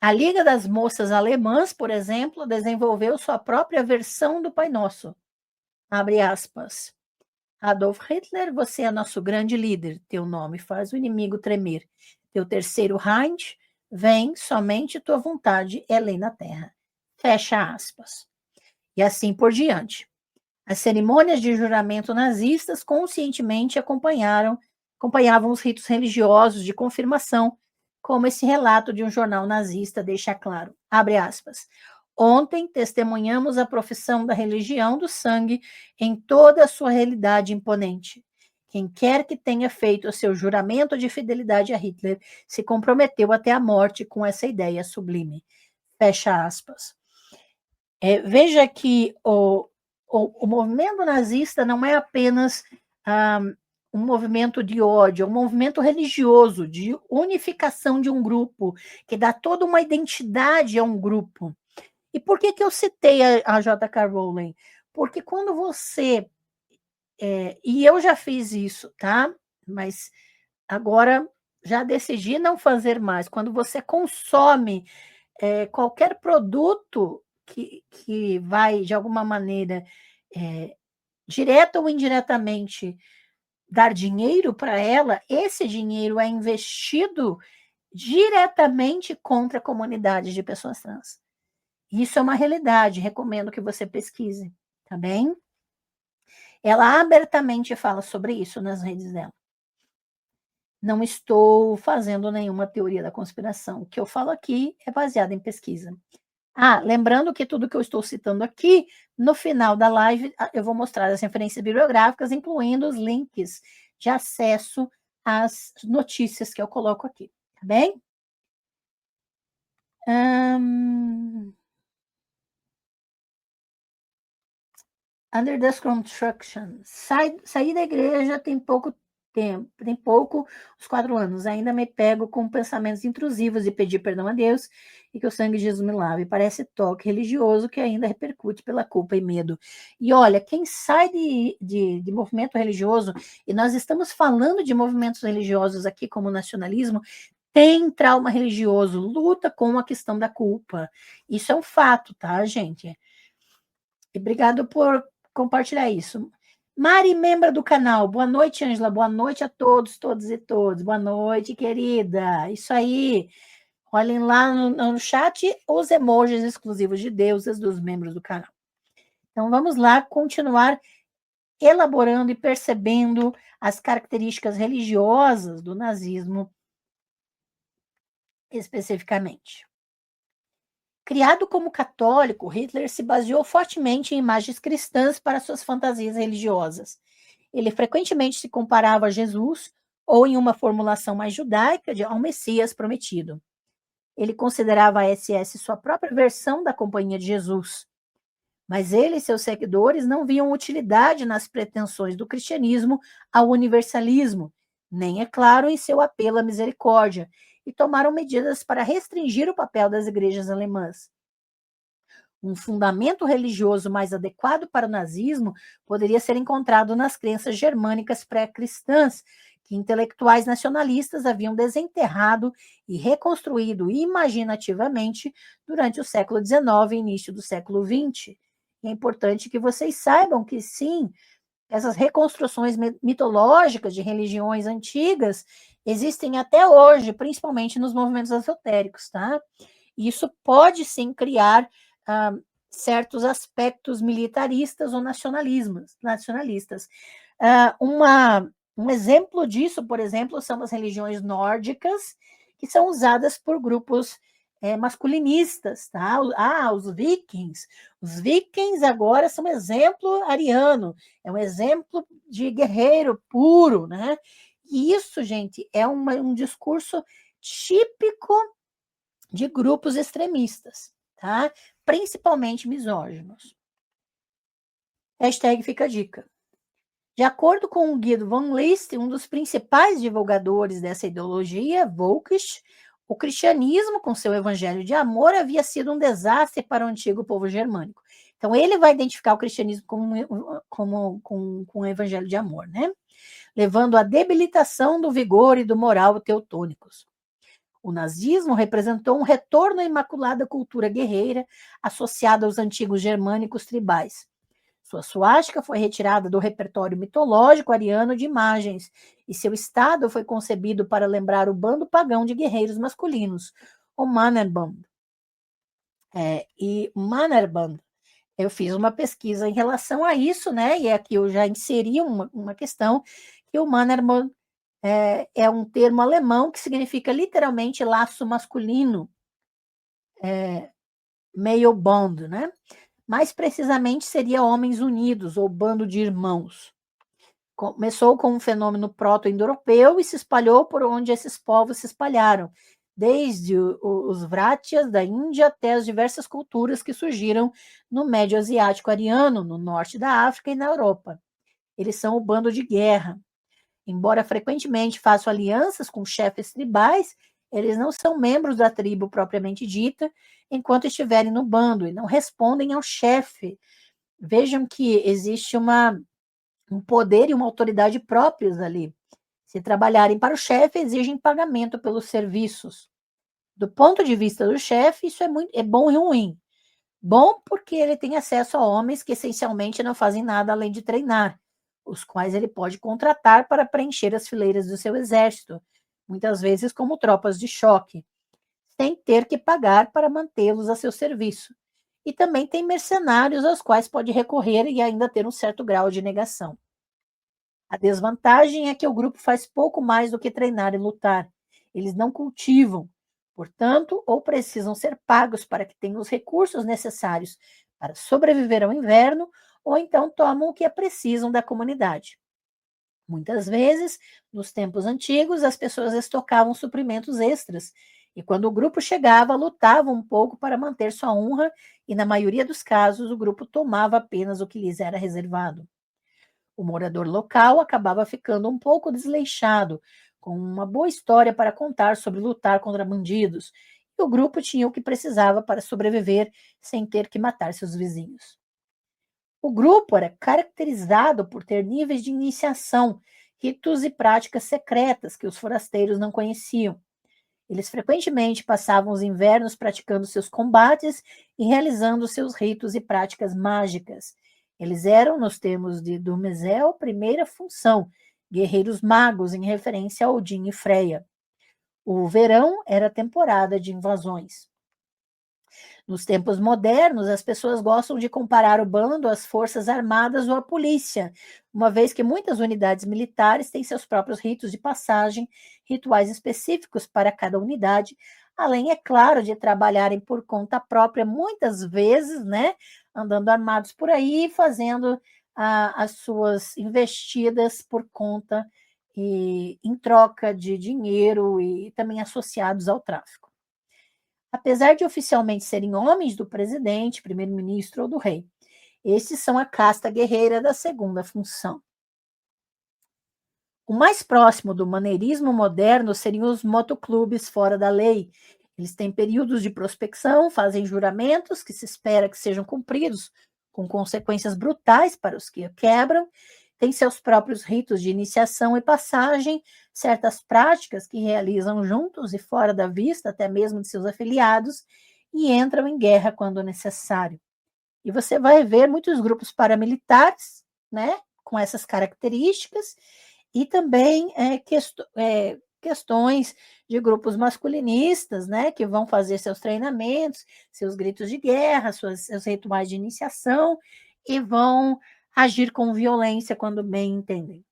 A Liga das Moças Alemãs, por exemplo, desenvolveu sua própria versão do Pai Nosso. Abre aspas. Adolf Hitler, você é nosso grande líder. Teu nome faz o inimigo tremer. Teu terceiro Reich, vem, somente tua vontade é lei na terra. Fecha aspas. E assim por diante. As cerimônias de juramento nazistas conscientemente acompanhavam os ritos religiosos de confirmação, como esse relato de um jornal nazista deixa claro. Abre aspas. Ontem testemunhamos a profissão da religião do sangue em toda a sua realidade imponente. Quem quer que tenha feito o seu juramento de fidelidade a Hitler se comprometeu até a morte com essa ideia sublime. Fecha aspas. Veja que o movimento nazista não é apenas um movimento de ódio, um movimento religioso, de unificação de um grupo, que dá toda uma identidade a um grupo. E por que eu citei a J.K. Rowling? Porque quando você... e eu já fiz isso, tá? Mas agora já decidi não fazer mais. Quando você consome qualquer produto que vai, de alguma maneira, direta ou indiretamente, dar dinheiro para ela, esse dinheiro é investido diretamente contra a comunidade de pessoas trans. Isso é uma realidade, recomendo que você pesquise, tá bem? Ela abertamente fala sobre isso nas redes dela. Não estou fazendo nenhuma teoria da conspiração. O que eu falo aqui é baseado em pesquisa. Lembrando que tudo que eu estou citando aqui, no final da live, eu vou mostrar as referências bibliográficas, incluindo os links de acesso às notícias que eu coloco aqui, tá bem? Under the construction. Saí da igreja tem pouco tempo, uns 4 anos. Ainda me pego com pensamentos intrusivos de pedir perdão a Deus e que o sangue de Jesus me lave. Parece toque religioso que ainda repercute pela culpa e medo. E olha, quem sai de movimento religioso, e nós estamos falando de movimentos religiosos aqui como nacionalismo, tem trauma religioso, luta com a questão da culpa. Isso é um fato, tá, gente? E obrigado por compartilhar isso. Mari, membro do canal. Boa noite, Ângela. Boa noite a todos, todos e todos. Boa noite, querida. Isso aí. Olhem lá no chat os emojis exclusivos de deusas dos membros do canal. Então, vamos lá continuar elaborando e percebendo as características religiosas do nazismo especificamente. Criado como católico, Hitler se baseou fortemente em imagens cristãs para suas fantasias religiosas. Ele frequentemente se comparava a Jesus ou, em uma formulação mais judaica, ao Messias prometido. Ele considerava a SS sua própria versão da Companhia de Jesus. Mas ele e seus seguidores não viam utilidade nas pretensões do cristianismo ao universalismo, nem, é claro, em seu apelo à misericórdia, e tomaram medidas para restringir o papel das igrejas alemãs. Um fundamento religioso mais adequado para o nazismo poderia ser encontrado nas crenças germânicas pré-cristãs, que intelectuais nacionalistas haviam desenterrado e reconstruído imaginativamente durante o século XIX e início do século XX. E é importante que vocês saibam que, sim, essas reconstruções mitológicas de religiões antigas existem até hoje, principalmente nos movimentos esotéricos, tá? Isso pode, sim, criar certos aspectos militaristas ou nacionalistas. Um exemplo disso, por exemplo, são as religiões nórdicas, que são usadas por grupos masculinistas, tá? Os vikings. Os vikings agora são um exemplo ariano, é um exemplo de guerreiro puro, né? E isso, gente, é um discurso típico de grupos extremistas, tá? Principalmente misóginos. Hashtag fica a dica. De acordo com o Guido von List, um dos principais divulgadores dessa ideologia, Volkisch, o cristianismo, com seu evangelho de amor, havia sido um desastre para o antigo povo germânico. Então, ele vai identificar o cristianismo com um evangelho de amor, né? Levando à debilitação do vigor e do moral teutônicos. O nazismo representou um retorno à imaculada cultura guerreira associada aos antigos germânicos tribais. Sua suástica foi retirada do repertório mitológico ariano de imagens, e seu estado foi concebido para lembrar o bando pagão de guerreiros masculinos, o Mannerband. E Mannerband, eu fiz uma pesquisa em relação a isso, né? E aqui eu já inseri uma questão, que o Mannerband é um termo alemão que significa literalmente laço masculino, male bond, né? Mais precisamente seria homens unidos ou bando de irmãos. Começou com um fenômeno proto-indo-europeu e se espalhou por onde esses povos se espalharam, desde os Vrátias da Índia até as diversas culturas que surgiram no Médio Asiático ariano, no norte da África e na Europa. Eles são o bando de guerra. Embora frequentemente façam alianças com chefes tribais, eles não são membros da tribo propriamente dita enquanto estiverem no bando e não respondem ao chefe. Vejam que existe um poder e uma autoridade próprios ali. Se trabalharem para o chefe, exigem pagamento pelos serviços. Do ponto de vista do chefe, isso é bom e ruim. Bom porque ele tem acesso a homens que essencialmente não fazem nada além de treinar, os quais ele pode contratar para preencher as fileiras do seu exército, muitas vezes como tropas de choque, sem ter que pagar para mantê-los a seu serviço. E também tem mercenários aos quais pode recorrer e ainda ter um certo grau de negação. A desvantagem é que o grupo faz pouco mais do que treinar e lutar. Eles não cultivam, portanto, ou precisam ser pagos para que tenham os recursos necessários para sobreviver ao inverno, ou então tomam o que precisam da comunidade. Muitas vezes, nos tempos antigos, as pessoas estocavam suprimentos extras, e quando o grupo chegava, lutavam um pouco para manter sua honra, e na maioria dos casos, o grupo tomava apenas o que lhes era reservado. O morador local acabava ficando um pouco desleixado, com uma boa história para contar sobre lutar contra bandidos, e o grupo tinha o que precisava para sobreviver sem ter que matar seus vizinhos. O grupo era caracterizado por ter níveis de iniciação, ritos e práticas secretas que os forasteiros não conheciam. Eles frequentemente passavam os invernos praticando seus combates e realizando seus ritos e práticas mágicas. Eles eram, nos termos de Dumézil, primeira função, guerreiros magos, em referência a Odin e Freya. O verão era a temporada de invasões. Nos tempos modernos, as pessoas gostam de comparar o bando às forças armadas ou à polícia, uma vez que muitas unidades militares têm seus próprios ritos de passagem, rituais específicos para cada unidade, além, é claro, de trabalharem por conta própria, muitas vezes, né, andando armados por aí, fazendo as suas investidas por conta e em troca de dinheiro e também associados ao tráfico. Apesar de oficialmente serem homens do presidente, primeiro-ministro ou do rei, estes são a casta guerreira da segunda função. O mais próximo do maneirismo moderno seriam os motoclubes fora da lei. Eles têm períodos de prospecção, fazem juramentos que se espera que sejam cumpridos, com consequências brutais para os que quebram, têm seus próprios ritos de iniciação e passagem, certas práticas que realizam juntos e fora da vista, até mesmo de seus afiliados, e entram em guerra quando necessário. E você vai ver muitos grupos paramilitares, né, com essas características, e também questões de grupos masculinistas, né, que vão fazer seus treinamentos, seus gritos de guerra, seus rituais de iniciação, e vão agir com violência quando bem entendem.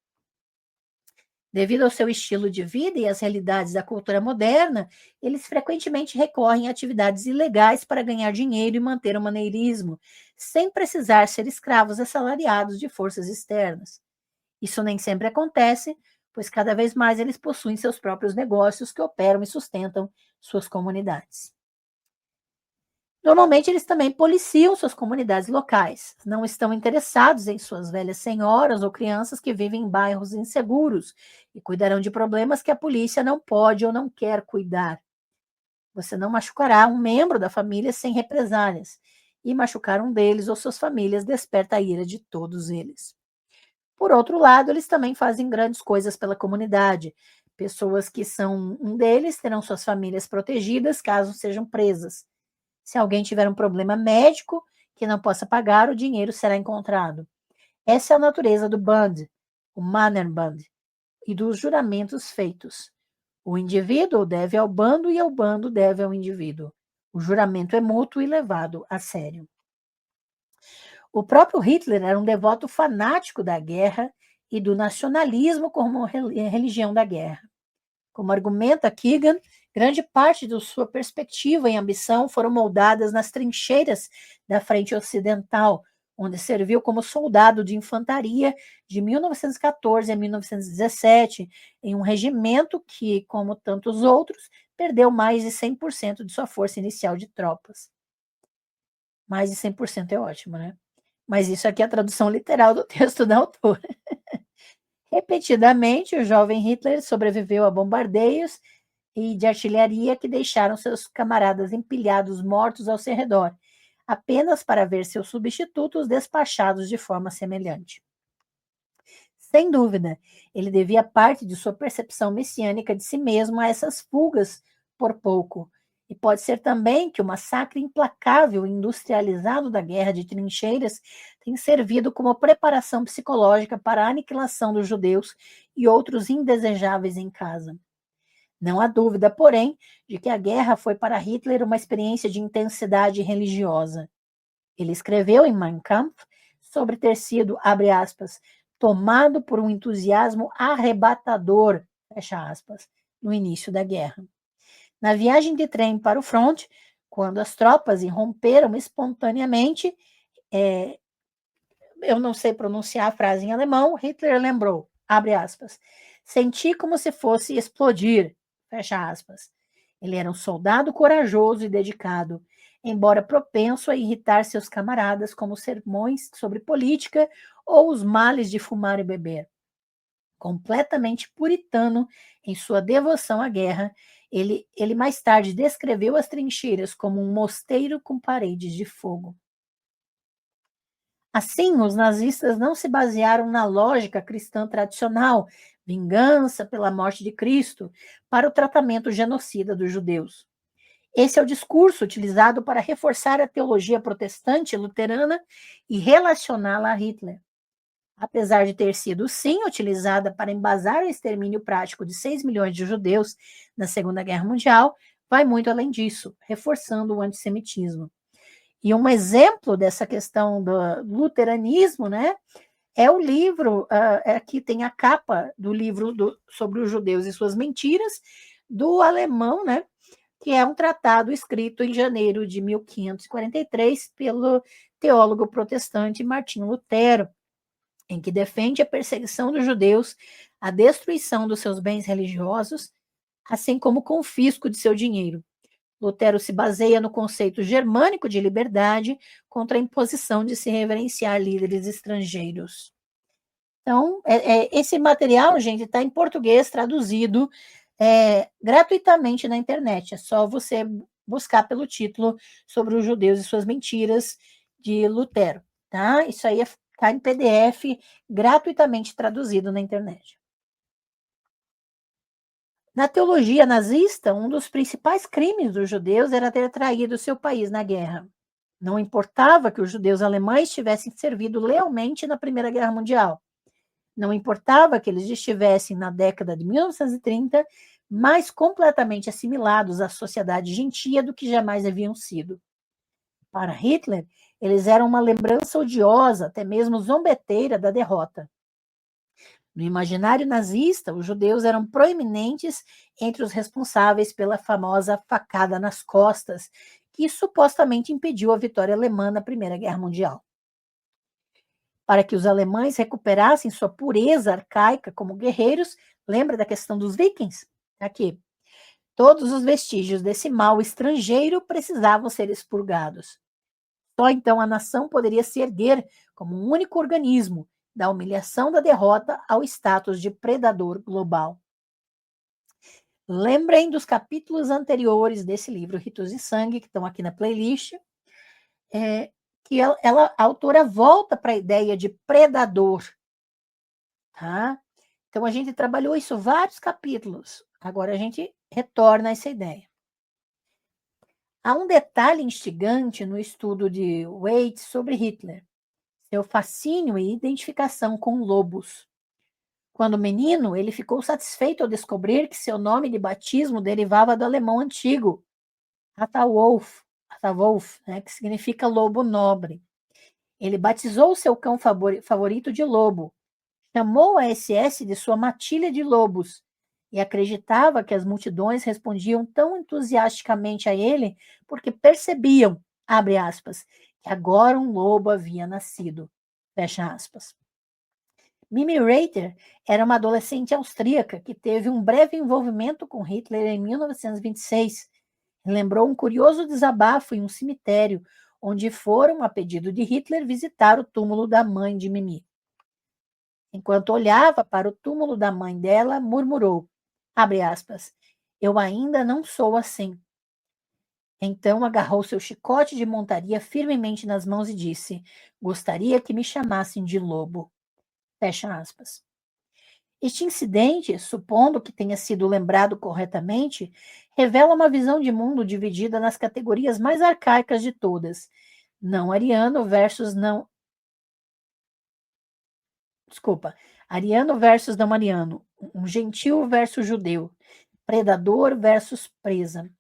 Devido ao seu estilo de vida e às realidades da cultura moderna, eles frequentemente recorrem a atividades ilegais para ganhar dinheiro e manter o maneirismo, sem precisar ser escravos assalariados de forças externas. Isso nem sempre acontece, pois cada vez mais eles possuem seus próprios negócios que operam e sustentam suas comunidades. Normalmente, eles também policiam suas comunidades locais. Não estão interessados em suas velhas senhoras ou crianças que vivem em bairros inseguros e cuidarão de problemas que a polícia não pode ou não quer cuidar. Você não machucará um membro da família sem represálias, e machucar um deles ou suas famílias desperta a ira de todos eles. Por outro lado, eles também fazem grandes coisas pela comunidade. Pessoas que são um deles terão suas famílias protegidas caso sejam presas. Se alguém tiver um problema médico que não possa pagar, o dinheiro será encontrado. Essa é a natureza do Bund, o Mannerbund, e dos juramentos feitos. O indivíduo deve ao bando e o bando deve ao indivíduo. O juramento é mútuo e levado a sério. O próprio Hitler era um devoto fanático da guerra e do nacionalismo como religião da guerra. Como argumenta Keegan, grande parte de sua perspectiva e ambição foram moldadas nas trincheiras da frente ocidental, onde serviu como soldado de infantaria de 1914 a 1917, em um regimento que, como tantos outros, perdeu mais de 100% de sua força inicial de tropas. Mais de 100% é ótimo, né? Mas isso aqui é a tradução literal do texto da autora. Repetidamente, o jovem Hitler sobreviveu a bombardeios e de artilharia que deixaram seus camaradas empilhados mortos ao seu redor, apenas para ver seus substitutos despachados de forma semelhante. Sem dúvida, ele devia parte de sua percepção messiânica de si mesmo a essas fugas por pouco. E pode ser também que o massacre implacável e industrializado da guerra de trincheiras tenha servido como preparação psicológica para a aniquilação dos judeus e outros indesejáveis em casa. Não há dúvida, porém, de que a guerra foi para Hitler uma experiência de intensidade religiosa. Ele escreveu em Mein Kampf sobre ter sido, abre aspas, tomado por um entusiasmo arrebatador, fecha aspas, no início da guerra. Na viagem de trem para o fronte, quando as tropas irromperam espontaneamente, eu não sei pronunciar a frase em alemão, Hitler lembrou, abre aspas, senti como se fosse explodir, fecha aspas. Ele era um soldado corajoso e dedicado, embora propenso a irritar seus camaradas com sermões sobre política ou os males de fumar e beber. Completamente puritano em sua devoção à guerra, ele mais tarde descreveu as trincheiras como um mosteiro com paredes de fogo. Assim, os nazistas não se basearam na lógica cristã tradicional, vingança pela morte de Cristo, para o tratamento genocida dos judeus. Esse é o discurso utilizado para reforçar a teologia protestante luterana e relacioná-la a Hitler. Apesar de ter sido, sim, utilizada para embasar o extermínio prático de 6 milhões de judeus na Segunda Guerra Mundial, vai muito além disso, reforçando o antissemitismo. E um exemplo dessa questão do luteranismo, né, é o livro, aqui tem a capa do livro sobre os judeus e suas mentiras, do alemão, né, que é um tratado escrito em janeiro de 1543 pelo teólogo protestante Martinho Lutero, em que defende a perseguição dos judeus, a destruição dos seus bens religiosos, assim como o confisco de seu dinheiro. Lutero se baseia no conceito germânico de liberdade contra a imposição de se reverenciar líderes estrangeiros. Então, esse material, gente, está em português, traduzido gratuitamente na internet. É só você buscar pelo título sobre os judeus e suas mentiras de Lutero. Tá? Isso aí está em PDF, gratuitamente traduzido na internet. Na teologia nazista, um dos principais crimes dos judeus era ter traído seu país na guerra. Não importava que os judeus alemães tivessem servido lealmente na Primeira Guerra Mundial. Não importava que eles estivessem na década de 1930 mais completamente assimilados à sociedade gentia do que jamais haviam sido. Para Hitler, eles eram uma lembrança odiosa, até mesmo zombeteira, da derrota. No imaginário nazista, os judeus eram proeminentes entre os responsáveis pela famosa facada nas costas, que supostamente impediu a vitória alemã na Primeira Guerra Mundial. Para que os alemães recuperassem sua pureza arcaica como guerreiros, lembra da questão dos vikings? Aqui. Todos os vestígios desse mal estrangeiro precisavam ser expurgados. Só então a nação poderia se erguer como um único organismo, da humilhação da derrota ao status de predador global. Lembrem dos capítulos anteriores desse livro, Ritos de Sangue, que estão aqui na playlist, que a autora volta para a ideia de predador. Tá? Então, a gente trabalhou isso vários capítulos. Agora, a gente retorna a essa ideia. Há um detalhe instigante no estudo de Waite sobre Hitler, seu fascínio e identificação com lobos. Quando menino, ele ficou satisfeito ao descobrir que seu nome de batismo derivava do alemão antigo, Atawolf, né, que significa lobo nobre. Ele batizou seu cão favorito de lobo, chamou a SS de sua matilha de lobos e acreditava que as multidões respondiam tão entusiasticamente a ele porque percebiam, abre aspas, que agora um lobo havia nascido, fecha aspas. Mimi Reiter era uma adolescente austríaca que teve um breve envolvimento com Hitler em 1926. Lembrou um curioso desabafo em um cemitério, onde foram, a pedido de Hitler, visitar o túmulo da mãe de Mimi. Enquanto olhava para o túmulo da mãe dela, murmurou, abre aspas, eu ainda não sou assim. Então agarrou seu chicote de montaria firmemente nas mãos e disse, gostaria que me chamassem de lobo. Fecha aspas. Este incidente, supondo que tenha sido lembrado corretamente, revela uma visão de mundo dividida nas categorias mais arcaicas de todas. Não ariano versus não. Desculpa. Ariano versus não ariano. Um gentil versus judeu. Predador versus presa.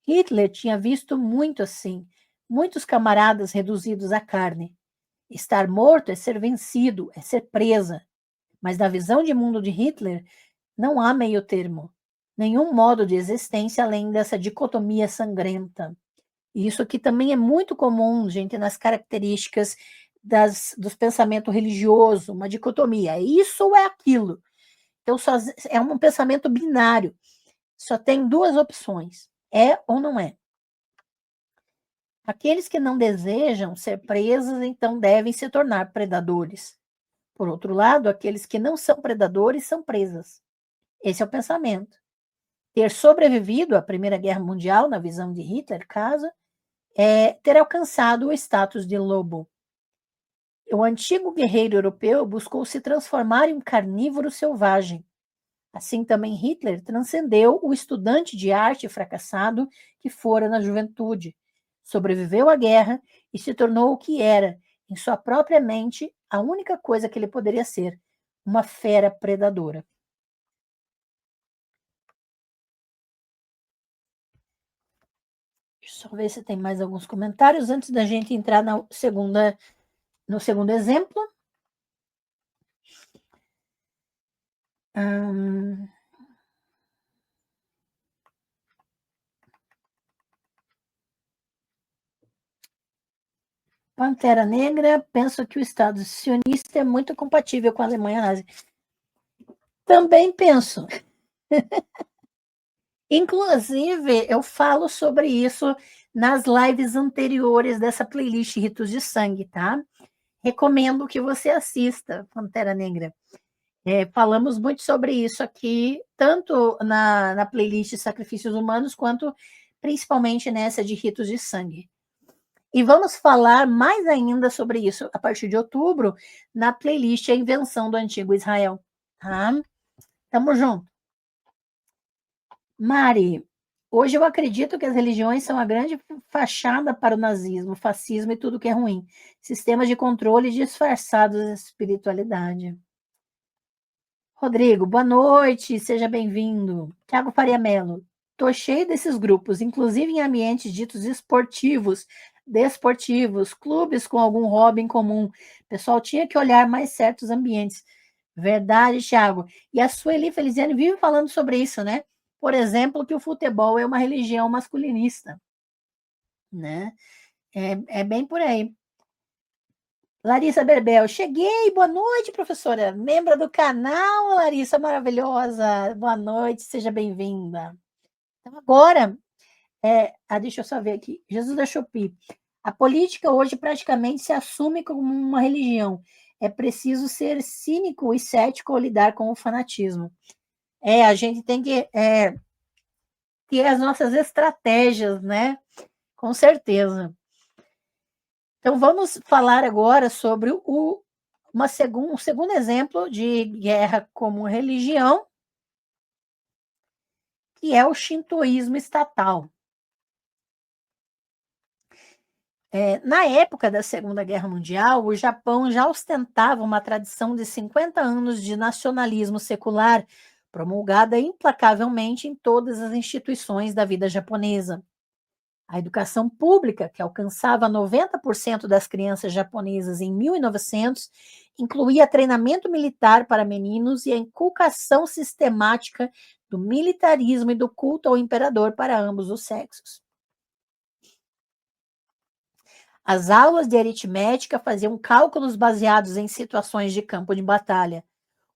Hitler tinha visto muito assim. Muitos camaradas reduzidos à carne. Estar morto é ser vencido, é ser presa. Mas na visão de mundo de Hitler, não há meio termo. Nenhum modo de existência além dessa dicotomia sangrenta. E isso aqui também é muito comum, gente, nas características dos pensamentos religiosos, uma dicotomia. É isso ou é aquilo? Então, é um pensamento binário. Só tem duas opções. É ou não é. Aqueles que não desejam ser presos, então devem se tornar predadores. Por outro lado, aqueles que não são predadores são presas. Esse é o pensamento. Ter sobrevivido à Primeira Guerra Mundial, na visão de Hitler, ter alcançado o status de lobo. O antigo guerreiro europeu buscou se transformar em um carnívoro selvagem. Assim também Hitler transcendeu o estudante de arte fracassado que fora na juventude. Sobreviveu à guerra e se tornou o que era, em sua própria mente, a única coisa que ele poderia ser, uma fera predadora. Deixa eu só ver se tem mais alguns comentários antes da gente entrar no segundo exemplo. Pantera Negra, penso que o Estado sionista é muito compatível com a Alemanha nazi. Também penso. Inclusive, eu falo sobre isso nas lives anteriores dessa playlist Ritos de Sangue, tá? Recomendo que você assista Pantera Negra. Falamos muito sobre isso aqui, tanto na playlist Sacrifícios Humanos, quanto principalmente nessa de Ritos de Sangue. E vamos falar mais ainda sobre isso a partir de outubro, na playlist A Invenção do Antigo Israel. Tá? Tamo junto. Mari, hoje eu acredito que as religiões são a grande fachada para o nazismo, o fascismo e tudo que é ruim. Sistemas de controle disfarçados da espiritualidade. Rodrigo, boa noite, seja bem-vindo. Tiago Faria Mello, tô cheio desses grupos, inclusive em ambientes ditos desportivos, clubes com algum hobby em comum. O pessoal tinha que olhar mais certos ambientes. Verdade, Tiago. E a Sueli Feliciane vive falando sobre isso, né? Por exemplo, que o futebol é uma religião masculinista, né? É bem por aí. Larissa Berbel, cheguei, boa noite, professora. Membra do canal, Larissa, maravilhosa. Boa noite, seja bem-vinda. Então, agora, deixa eu só ver aqui. Jesus da Shopee. A política hoje praticamente se assume como uma religião. É preciso ser cínico e cético ao lidar com o fanatismo. A gente tem que ter as nossas estratégias, né? Com certeza. Então, vamos falar agora sobre um segundo exemplo de guerra como religião, que é o shintoísmo estatal. Na época da Segunda Guerra Mundial, o Japão já ostentava uma tradição de 50 anos de nacionalismo secular, promulgada implacavelmente em todas as instituições da vida japonesa. A educação pública, que alcançava 90% das crianças japonesas em 1900, incluía treinamento militar para meninos e a inculcação sistemática do militarismo e do culto ao imperador para ambos os sexos. As aulas de aritmética faziam cálculos baseados em situações de campo de batalha.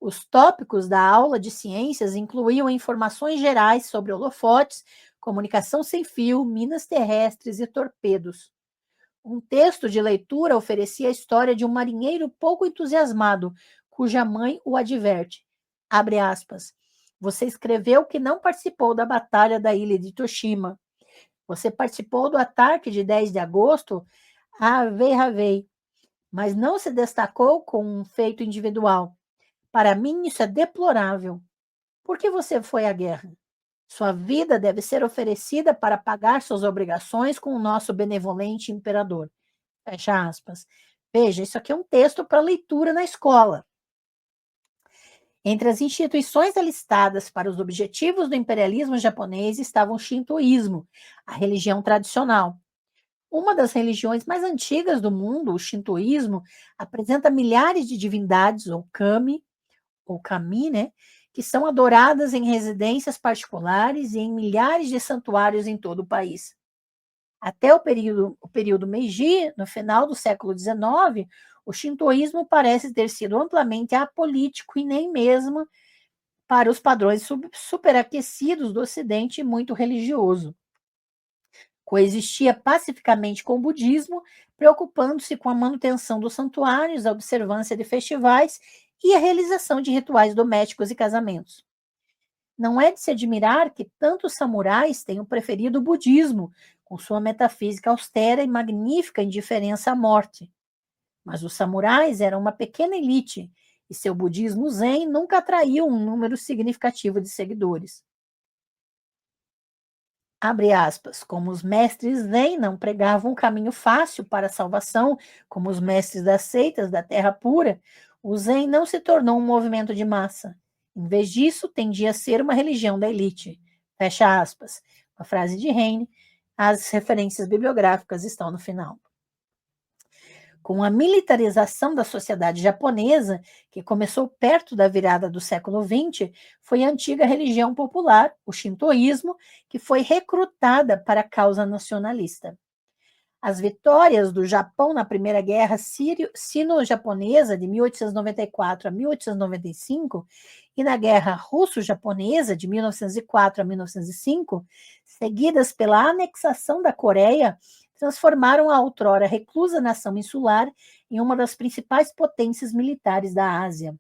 Os tópicos da aula de ciências incluíam informações gerais sobre holofotes, comunicação sem fio, minas terrestres e torpedos. Um texto de leitura oferecia a história de um marinheiro pouco entusiasmado cuja mãe o adverte. Abre aspas. Você escreveu que não participou da Batalha da Ilha de Toshima. Você participou do ataque de 10 de agosto a Havei, mas não se destacou com um feito individual. Para mim, isso é deplorável. Por que você foi à guerra? Sua vida deve ser oferecida para pagar suas obrigações com o nosso benevolente imperador. Fecha aspas. Veja, isso aqui é um texto para leitura na escola. Entre as instituições alistadas para os objetivos do imperialismo japonês estava o Shintoísmo, a religião tradicional. Uma das religiões mais antigas do mundo, o Shintoísmo, apresenta milhares de divindades, ou kami, né, que são adoradas em residências particulares e em milhares de santuários em todo o país. Até o período Meiji, no final do século XIX, o shintoísmo parece ter sido amplamente apolítico e nem mesmo para os padrões superaquecidos do Ocidente muito religioso. Coexistia pacificamente com o budismo, preocupando-se com a manutenção dos santuários, a observância de festivais e a realização de rituais domésticos e casamentos. Não é de se admirar que tantos samurais tenham preferido o budismo, com sua metafísica austera e magnífica indiferença à morte. Mas os samurais eram uma pequena elite, e seu budismo zen nunca atraiu um número significativo de seguidores. Abre aspas, como os mestres zen não pregavam um caminho fácil para a salvação, como os mestres das seitas da terra pura, o zen não se tornou um movimento de massa. Em vez disso, tendia a ser uma religião da elite. Fecha aspas. Uma frase de Heine, as referências bibliográficas estão no final. Com a militarização da sociedade japonesa, que começou perto da virada do século XX, foi a antiga religião popular, o shintoísmo, que foi recrutada para a causa nacionalista. As vitórias do Japão na Primeira Guerra Sino-Japonesa, de 1894 a 1895, e na Guerra Russo-Japonesa, de 1904 a 1905, seguidas pela anexação da Coreia, transformaram a outrora reclusa nação insular em uma das principais potências militares da Ásia.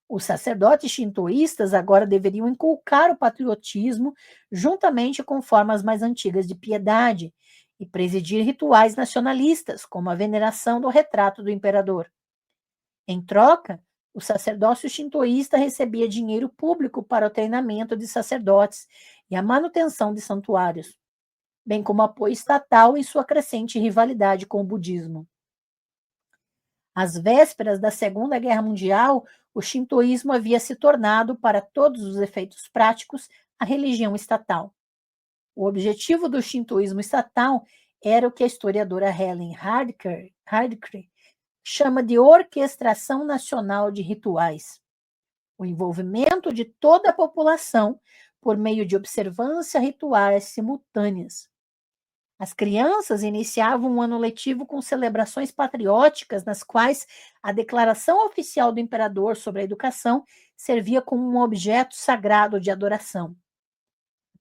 Os sacerdotes shintoístas agora deveriam inculcar o patriotismo juntamente com formas mais antigas de piedade e presidir rituais nacionalistas, como a veneração do retrato do imperador. Em troca, o sacerdócio shintoísta recebia dinheiro público para o treinamento de sacerdotes e a manutenção de santuários, bem como apoio estatal em sua crescente rivalidade com o budismo. Às vésperas da Segunda Guerra Mundial, o shintoísmo havia se tornado, para todos os efeitos práticos, a religião estatal. O objetivo do shintoísmo estatal era o que a historiadora Helen Hardcre chama de orquestração nacional de rituais. O envolvimento de toda a população por meio de observância rituais simultâneas. As crianças iniciavam um ano letivo com celebrações patrióticas, nas quais a declaração oficial do imperador sobre a educação servia como um objeto sagrado de adoração.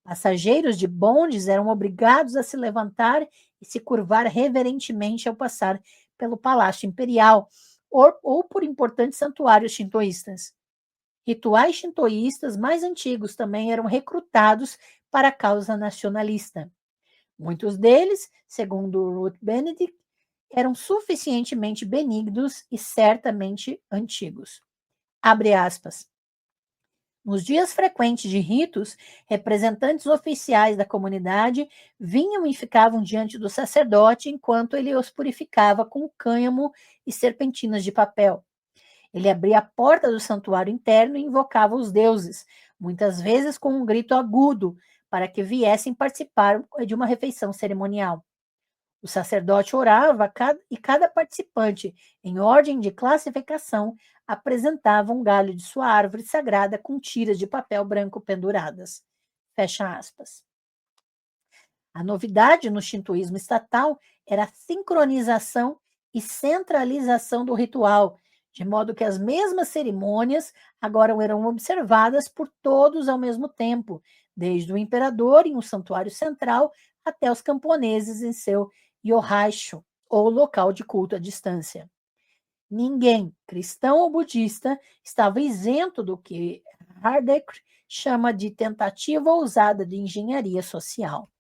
Passageiros de bondes eram obrigados a se levantar e se curvar reverentemente ao passar pelo Palácio Imperial ou por importantes santuários shintoístas. Rituais shintoístas mais antigos também eram recrutados para a causa nacionalista. Muitos deles, segundo Ruth Benedict, eram suficientemente benignos e certamente antigos. Abre aspas. Nos dias frequentes de ritos, representantes oficiais da comunidade vinham e ficavam diante do sacerdote enquanto ele os purificava com cânhamo e serpentinas de papel. Ele abria a porta do santuário interno e invocava os deuses, muitas vezes com um grito agudo, para que viessem participar de uma refeição cerimonial. O sacerdote orava e cada participante, em ordem de classificação, apresentava um galho de sua árvore sagrada com tiras de papel branco penduradas. Fecha aspas. A novidade no shintoísmo estatal era a sincronização e centralização do ritual, de modo que as mesmas cerimônias agora eram observadas por todos ao mesmo tempo, desde o imperador em um santuário central até os camponeses em seu yohaisho, ou local de culto à distância. Ninguém, cristão ou budista, estava isento do que Heidegger chama de tentativa ousada de engenharia social.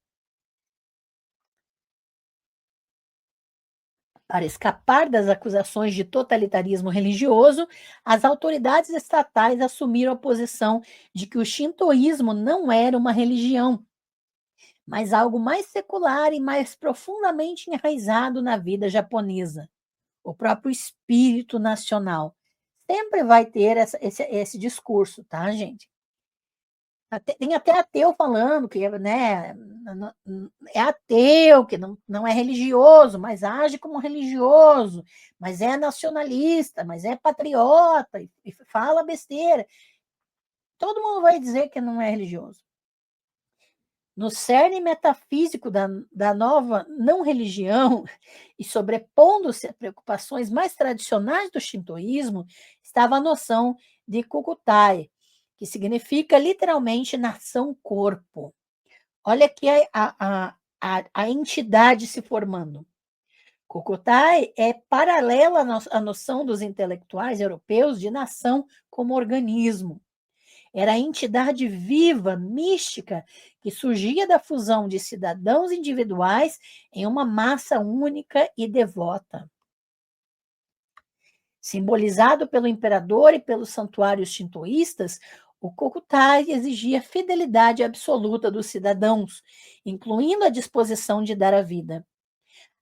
Para escapar das acusações de totalitarismo religioso, as autoridades estatais assumiram a posição de que o shintoísmo não era uma religião, mas algo mais secular e mais profundamente enraizado na vida japonesa. O próprio espírito nacional sempre vai ter esse discurso, tá, gente? Tem até ateu falando que, né, é ateu, que não é religioso, mas age como religioso, mas é nacionalista, mas é patriota, e fala besteira. Todo mundo vai dizer que não é religioso. No cerne metafísico da nova não-religião, e sobrepondo-se a preocupações mais tradicionais do shintoísmo, estava a noção de Kukutai, que significa literalmente nação-corpo. Olha aqui a entidade se formando. Kukutai é paralela à noção dos intelectuais europeus de nação como organismo. Era a entidade viva, mística, que surgia da fusão de cidadãos individuais em uma massa única e devota. Simbolizado pelo imperador e pelos santuários shintoístas, o Kokutai exigia fidelidade absoluta dos cidadãos, incluindo a disposição de dar a vida.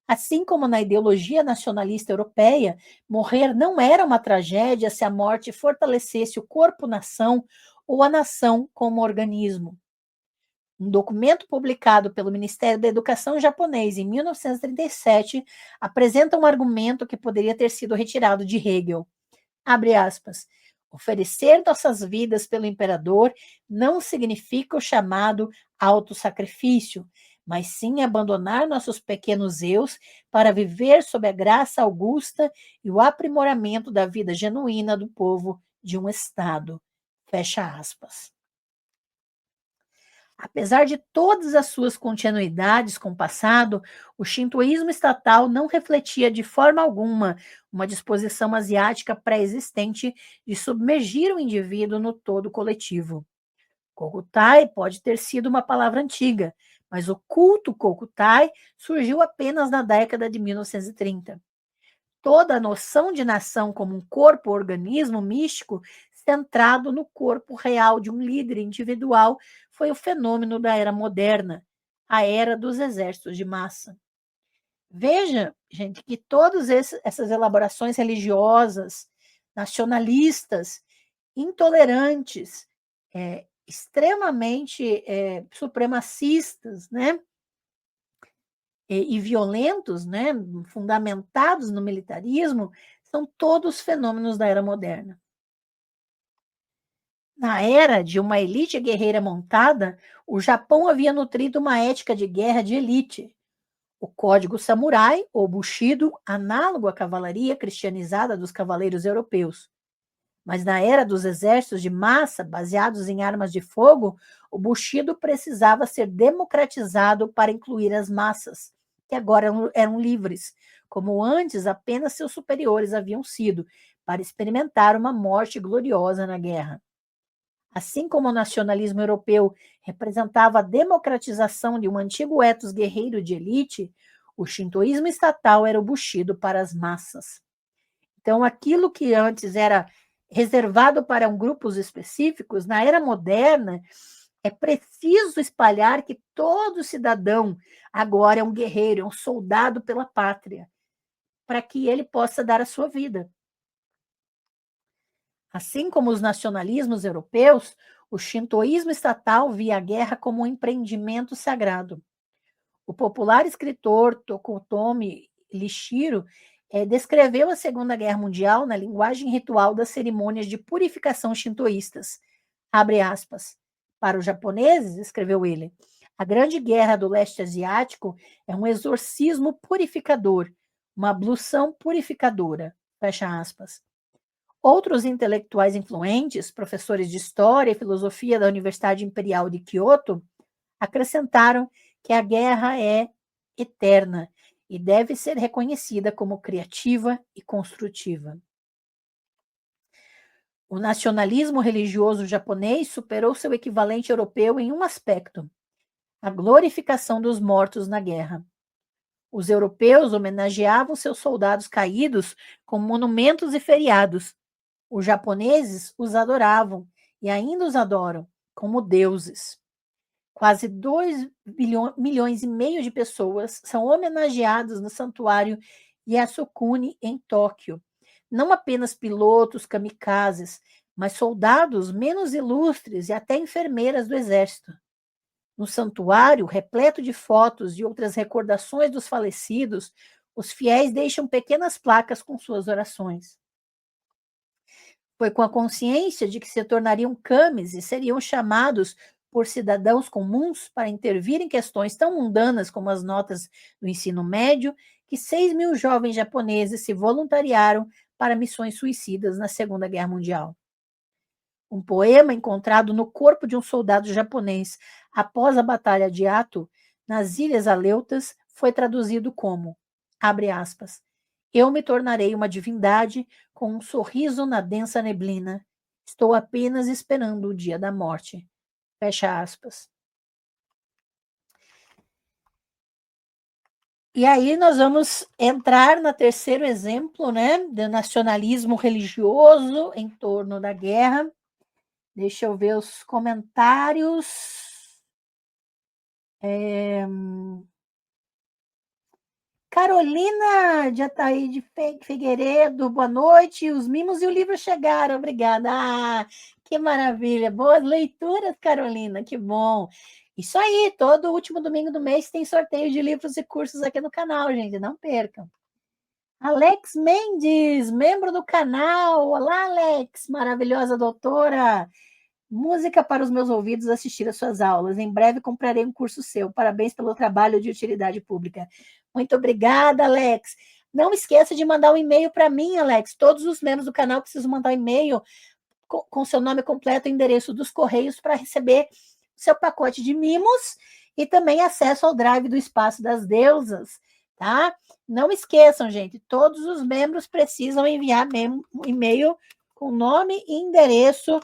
Assim como na ideologia nacionalista europeia, morrer não era uma tragédia se a morte fortalecesse o corpo-nação ou a nação como organismo. Um documento publicado pelo Ministério da Educação japonês em 1937 apresenta um argumento que poderia ter sido retirado de Hegel. Abre aspas. Oferecer nossas vidas pelo imperador não significa o chamado autossacrifício, mas sim abandonar nossos pequenos eus para viver sob a graça augusta e o aprimoramento da vida genuína do povo de um Estado. Fecha aspas. Apesar de todas as suas continuidades com o passado, o shintoísmo estatal não refletia de forma alguma uma disposição asiática pré-existente de submergir o indivíduo no todo coletivo. Kokutai pode ter sido uma palavra antiga, mas o culto Kokutai surgiu apenas na década de 1930. Toda a noção de nação como um corpo-organismo místico centrado no corpo real de um líder individual foi o fenômeno da era moderna, a era dos exércitos de massa. Veja, gente, que todas essas elaborações religiosas, nacionalistas, intolerantes, extremamente supremacistas, né? E violentos, né, fundamentados no militarismo, são todos fenômenos da era moderna. Na era de uma elite guerreira montada, o Japão havia nutrido uma ética de guerra de elite. O código samurai, ou bushido, análogo à cavalaria cristianizada dos cavaleiros europeus. Mas na era dos exércitos de massa, baseados em armas de fogo, o bushido precisava ser democratizado para incluir as massas, que agora eram livres, como antes apenas seus superiores haviam sido, para experimentar uma morte gloriosa na guerra. Assim como o nacionalismo europeu representava a democratização de um antigo ethos guerreiro de elite, o shintoísmo estatal era o bushido para as massas. Então, aquilo que antes era reservado para grupos específicos, na era moderna, é preciso espalhar que todo cidadão agora é um guerreiro, é um soldado pela pátria, para que ele possa dar a sua vida. Assim como os nacionalismos europeus, o shintoísmo estatal via a guerra como um empreendimento sagrado. O popular escritor Tokutomi Lishiro descreveu a Segunda Guerra Mundial na linguagem ritual das cerimônias de purificação shintoístas. Abre aspas. Para os japoneses, escreveu ele, a Grande Guerra do Leste Asiático é um exorcismo purificador, uma ablução purificadora. Fecha aspas. Outros intelectuais influentes, professores de História e Filosofia da Universidade Imperial de Kyoto, acrescentaram que a guerra é eterna e deve ser reconhecida como criativa e construtiva. O nacionalismo religioso japonês superou seu equivalente europeu em um aspecto: a glorificação dos mortos na guerra. Os europeus homenageavam seus soldados caídos com monumentos e feriados. Os japoneses os adoravam e ainda os adoram como deuses. Quase 2,5 milhões de pessoas são homenageadas no santuário Yasukuni, em Tóquio. Não apenas pilotos kamikazes, mas soldados menos ilustres e até enfermeiras do exército. No santuário, repleto de fotos e outras recordações dos falecidos, os fiéis deixam pequenas placas com suas orações. Foi com a consciência de que se tornariam kamis e seriam chamados por cidadãos comuns para intervir em questões tão mundanas como as notas do ensino médio, que 6.000 jovens japoneses se voluntariaram para missões suicidas na Segunda Guerra Mundial. Um poema encontrado no corpo de um soldado japonês após a Batalha de Ato, nas Ilhas Aleutas, foi traduzido como, abre aspas, eu me tornarei uma divindade com um sorriso na densa neblina. Estou apenas esperando o dia da morte. Fecha aspas. E aí nós vamos entrar no terceiro exemplo, né, do nacionalismo religioso em torno da guerra. Deixa eu ver os comentários. Carolina de Ataíde Figueiredo, boa noite. Os mimos e o livro chegaram, obrigada. Ah, que maravilha. Boas leituras, Carolina, que bom. Isso aí, todo último domingo do mês tem sorteio de livros e cursos aqui no canal, gente, não percam. Alex Mendes, membro do canal. Olá, Alex, maravilhosa doutora. Música para os meus ouvidos, assistir às suas aulas. Em breve comprarei um curso seu. Parabéns pelo trabalho de utilidade pública. Muito obrigada, Alex. Não esqueça de mandar um e-mail para mim, Alex. Todos os membros do canal precisam mandar um e-mail com seu nome completo e endereço dos Correios para receber seu pacote de mimos e também acesso ao drive do Espaço das Deusas, tá? Não esqueçam, gente, todos os membros precisam enviar um e-mail com nome e endereço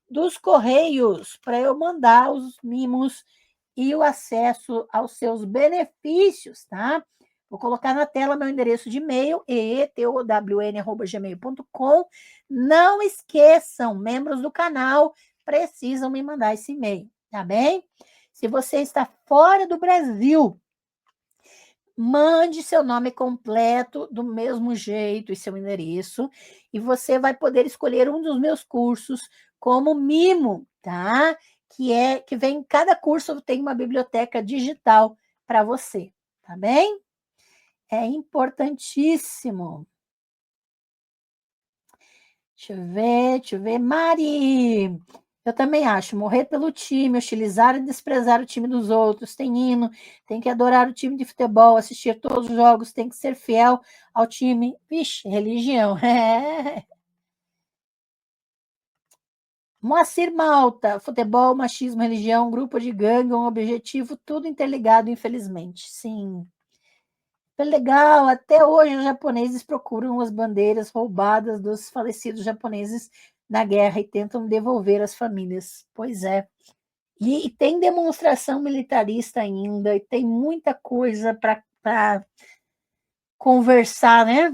dos Correios para eu mandar os mimos e o acesso aos seus benefícios, tá? Vou colocar na tela meu endereço de e-mail, eetown@gmail.com. Não esqueçam, membros do canal precisam me mandar esse e-mail, tá bem? Se você está fora do Brasil, mande seu nome completo do mesmo jeito e seu endereço, e você vai poder escolher um dos meus cursos como mimo, tá? Que vem, cada curso tem uma biblioteca digital para você, tá bem? É importantíssimo. Deixa eu ver. Mari, eu também acho, morrer pelo time, hostilizar e desprezar o time dos outros, tem hino, tem que adorar o time de futebol, assistir todos os jogos, tem que ser fiel ao time. Vixe, religião. Moacir Malta, futebol, machismo, religião, grupo de gangue, um objetivo, tudo interligado, infelizmente. Sim. É legal, até hoje os japoneses procuram as bandeiras roubadas dos falecidos japoneses na guerra e tentam devolver às famílias. Pois é. E tem demonstração militarista ainda, e tem muita coisa para conversar, né?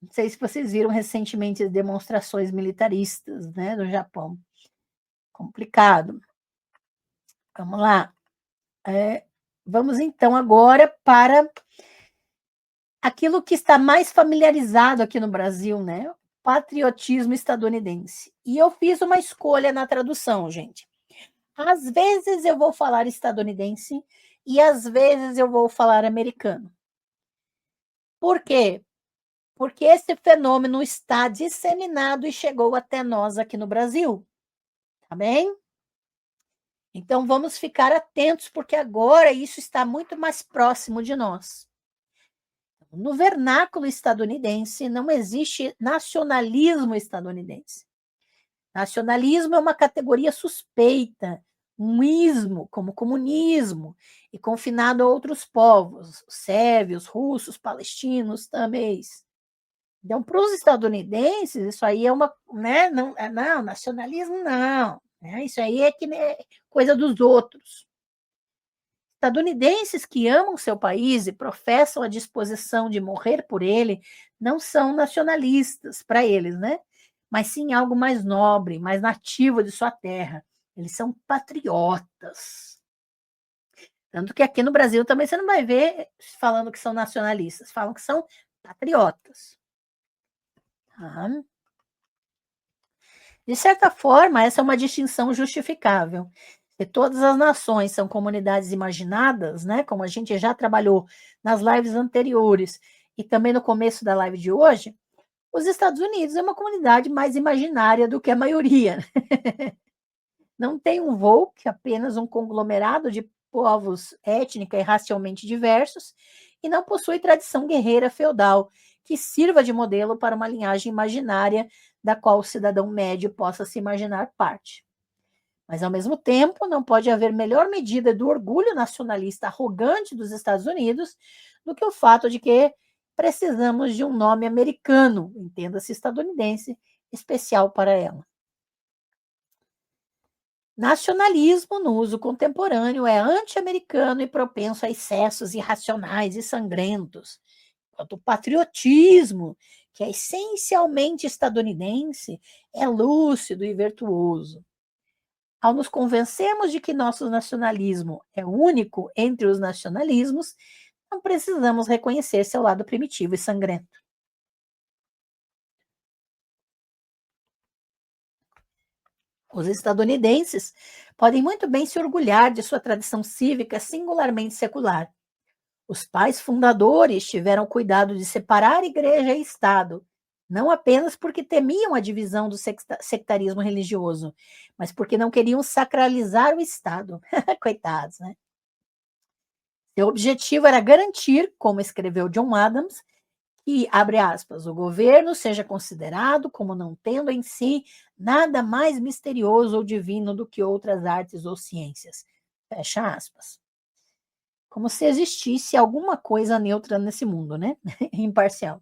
Não sei se vocês viram recentemente demonstrações militaristas, né, do Japão. Complicado. Vamos lá. Vamos então agora para aquilo que está mais familiarizado aqui no Brasil, né? Patriotismo estadunidense. E eu fiz uma escolha na tradução, gente. Às vezes eu vou falar estadunidense e às vezes eu vou falar americano. Por quê? Porque esse fenômeno está disseminado e chegou até nós aqui no Brasil. Tá bem? Então vamos ficar atentos, porque agora isso está muito mais próximo de nós. No vernáculo estadunidense não existe nacionalismo estadunidense. Nacionalismo é uma categoria suspeita, um ismo, como comunismo, e confinado a outros povos, sérvios, russos, palestinos, também. Então, para os estadunidenses, isso aí é uma, né, não, não, nacionalismo não, né, isso aí é que né, coisa dos outros. Estadunidenses que amam seu país e professam a disposição de morrer por ele não são nacionalistas para eles, né? Mas sim algo mais nobre, mais nativo de sua terra. Eles são patriotas. Tanto que aqui no Brasil também você não vai ver falando que são nacionalistas, falam que são patriotas. Tá? De certa forma, essa é uma distinção justificável. Se todas as nações são comunidades imaginadas, né, como a gente já trabalhou nas lives anteriores e também no começo da live de hoje, os Estados Unidos é uma comunidade mais imaginária do que a maioria. Não tem um Volk, apenas um conglomerado de povos étnica e racialmente diversos, e não possui tradição guerreira feudal que sirva de modelo para uma linhagem imaginária da qual o cidadão médio possa se imaginar parte. Mas, ao mesmo tempo, não pode haver melhor medida do orgulho nacionalista arrogante dos Estados Unidos do que o fato de que precisamos de um nome americano, entenda-se estadunidense, especial para ela. Nacionalismo, no uso contemporâneo, é anti-americano e propenso a excessos irracionais e sangrentos, enquanto o patriotismo, que é essencialmente estadunidense, é lúcido e virtuoso. Ao nos convencermos de que nosso nacionalismo é único entre os nacionalismos, não precisamos reconhecer seu lado primitivo e sangrento. Os estadunidenses podem muito bem se orgulhar de sua tradição cívica singularmente secular. Os pais fundadores tiveram cuidado de separar igreja e Estado, não apenas porque temiam a divisão do sectarismo religioso, mas porque não queriam sacralizar o Estado. Coitados, né? Seu objetivo era garantir, como escreveu John Adams, que, abre aspas, o governo seja considerado como não tendo em si nada mais misterioso ou divino do que outras artes ou ciências. Fecha aspas. Como se existisse alguma coisa neutra nesse mundo, né? Imparcial.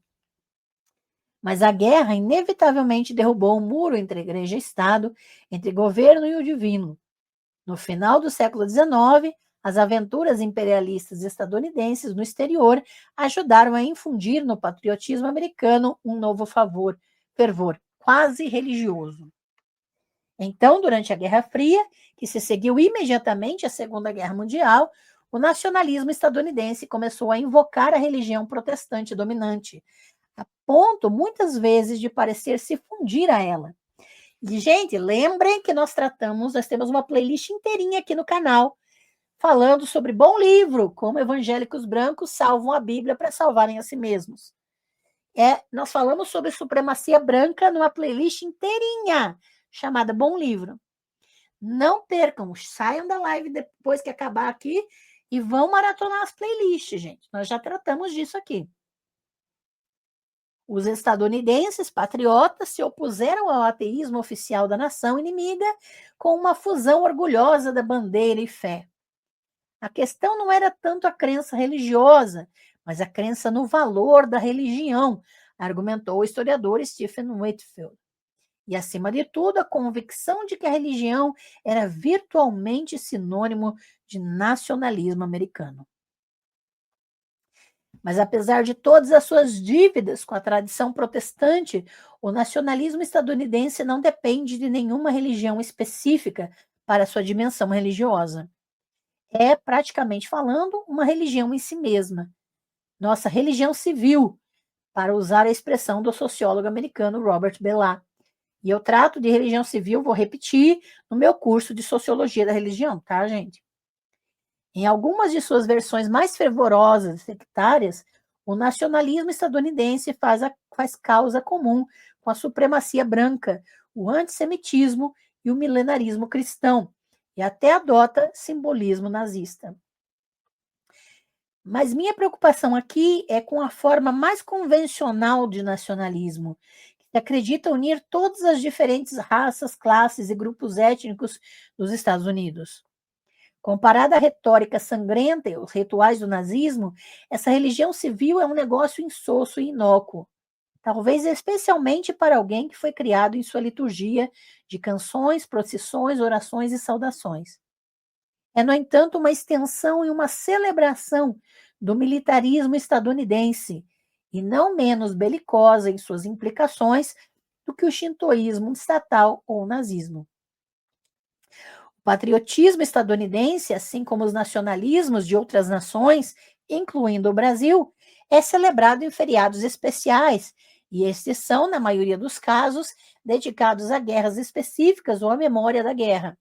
Mas a guerra inevitavelmente derrubou um muro entre igreja e Estado, entre governo e o divino. No final do século XIX, as aventuras imperialistas estadunidenses no exterior ajudaram a infundir no patriotismo americano um novo fervor quase religioso. Então, durante a Guerra Fria, que se seguiu imediatamente à Segunda Guerra Mundial, o nacionalismo estadunidense começou a invocar a religião protestante dominante, a ponto, muitas vezes, de parecer se fundir a ela. E, gente, lembrem que nós temos uma playlist inteirinha aqui no canal, falando sobre bom livro, como evangélicos brancos salvam a Bíblia para salvarem a si mesmos. Nós falamos sobre supremacia branca numa playlist inteirinha, chamada Bom Livro. Não percam, saiam da live depois que acabar aqui e vão maratonar as playlists, gente. Nós já tratamos disso aqui. Os estadunidenses patriotas se opuseram ao ateísmo oficial da nação inimiga com uma fusão orgulhosa da bandeira e fé. A questão não era tanto a crença religiosa, mas a crença no valor da religião, argumentou o historiador Stephen Whitfield. E, acima de tudo, a convicção de que a religião era virtualmente sinônimo de nacionalismo americano. Mas, apesar de todas as suas dívidas com a tradição protestante, o nacionalismo estadunidense não depende de nenhuma religião específica para sua dimensão religiosa. É, praticamente falando, uma religião em si mesma. Nossa religião civil, para usar a expressão do sociólogo americano Robert Bellah. E eu trato de religião civil, vou repetir, no meu curso de Sociologia da Religião, tá, gente? Em algumas de suas versões mais fervorosas e sectárias, o nacionalismo estadunidense faz causa comum com a supremacia branca, o antissemitismo e o milenarismo cristão, e até adota simbolismo nazista. Mas minha preocupação aqui é com a forma mais convencional de nacionalismo, que que acredita unir todas as diferentes raças, classes e grupos étnicos dos Estados Unidos. Comparada à retórica sangrenta e os rituais do nazismo, essa religião civil é um negócio insosso e inócuo, talvez especialmente para alguém que foi criado em sua liturgia de canções, procissões, orações e saudações. É, no entanto, uma extensão e uma celebração do militarismo estadunidense, e não menos belicosa em suas implicações do que o shintoísmo estatal ou o nazismo. O patriotismo estadunidense, assim como os nacionalismos de outras nações, incluindo o Brasil, é celebrado em feriados especiais, e estes são, na maioria dos casos, dedicados a guerras específicas ou à memória da guerra.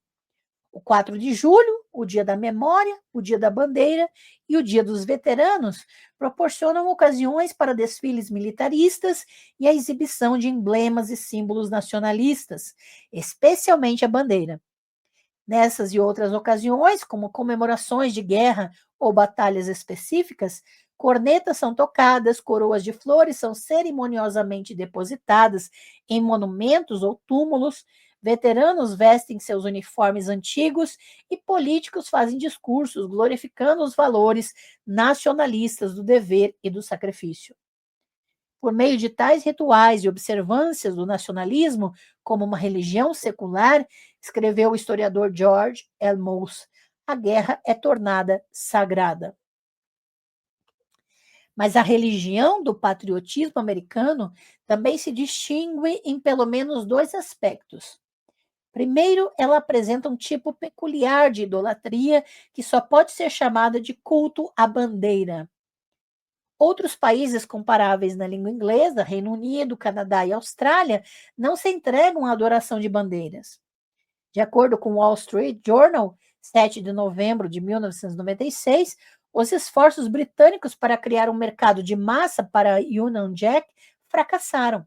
O 4 de julho, o Dia da Memória, o Dia da Bandeira e o Dia dos Veteranos proporcionam ocasiões para desfiles militaristas e a exibição de emblemas e símbolos nacionalistas, especialmente a bandeira. Nessas e outras ocasiões, como comemorações de guerra ou batalhas específicas, cornetas são tocadas, coroas de flores são cerimoniosamente depositadas em monumentos ou túmulos, veteranos vestem seus uniformes antigos e políticos fazem discursos glorificando os valores nacionalistas do dever e do sacrifício. Por meio de tais rituais e observâncias do nacionalismo como uma religião secular, escreveu o historiador George L. Moose, a guerra é tornada sagrada. Mas a religião do patriotismo americano também se distingue em pelo menos dois aspectos. Primeiro, ela apresenta um tipo peculiar de idolatria que só pode ser chamada de culto à bandeira. Outros países comparáveis na língua inglesa, Reino Unido, Canadá e Austrália, não se entregam à adoração de bandeiras. De acordo com o Wall Street Journal, 7 de novembro de 1996, os esforços britânicos para criar um mercado de massa para a Union Jack fracassaram.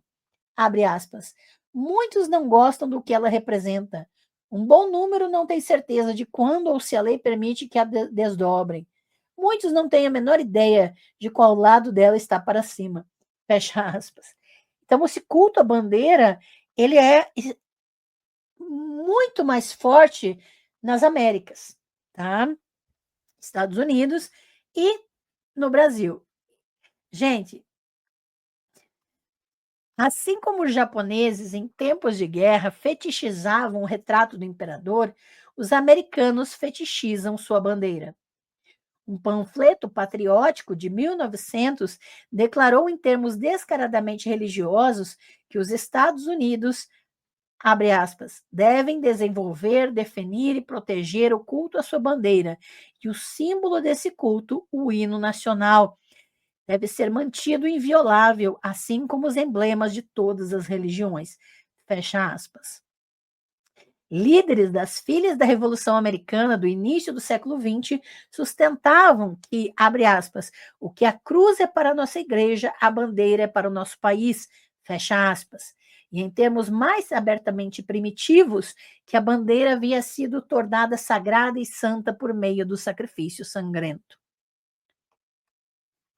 Abre aspas. Muitos não gostam do que ela representa. Um bom número não tem certeza de quando ou se a lei permite que a desdobrem. Muitos não têm a menor ideia de qual lado dela está para cima. Fecha aspas. Então, esse culto à bandeira, ele é muito mais forte nas Américas, tá? Estados Unidos e no Brasil. Gente, assim como os japoneses, em tempos de guerra, fetichizavam o retrato do imperador, os americanos fetichizam sua bandeira. Um panfleto patriótico de 1900 declarou em termos descaradamente religiosos que os Estados Unidos, abre aspas, devem desenvolver, definir e proteger o culto à sua bandeira, e o símbolo desse culto, o hino nacional, deve ser mantido inviolável, assim como os emblemas de todas as religiões. Fecha aspas. Líderes das filhas da Revolução Americana do início do século XX sustentavam que, abre aspas, o que a cruz é para a nossa igreja, a bandeira é para o nosso país, fecha aspas. E em termos mais abertamente primitivos, que a bandeira havia sido tornada sagrada e santa por meio do sacrifício sangrento.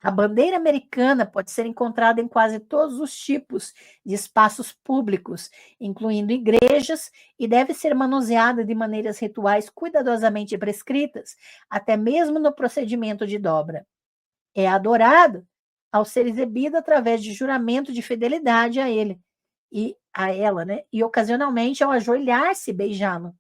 A bandeira americana pode ser encontrada em quase todos os tipos de espaços públicos, incluindo igrejas, e deve ser manuseada de maneiras rituais cuidadosamente prescritas, até mesmo no procedimento de dobra. É adorada ao ser exibida através de juramento de fidelidade a ele e a ela, né? E ocasionalmente ao ajoelhar-se e beijá-lo.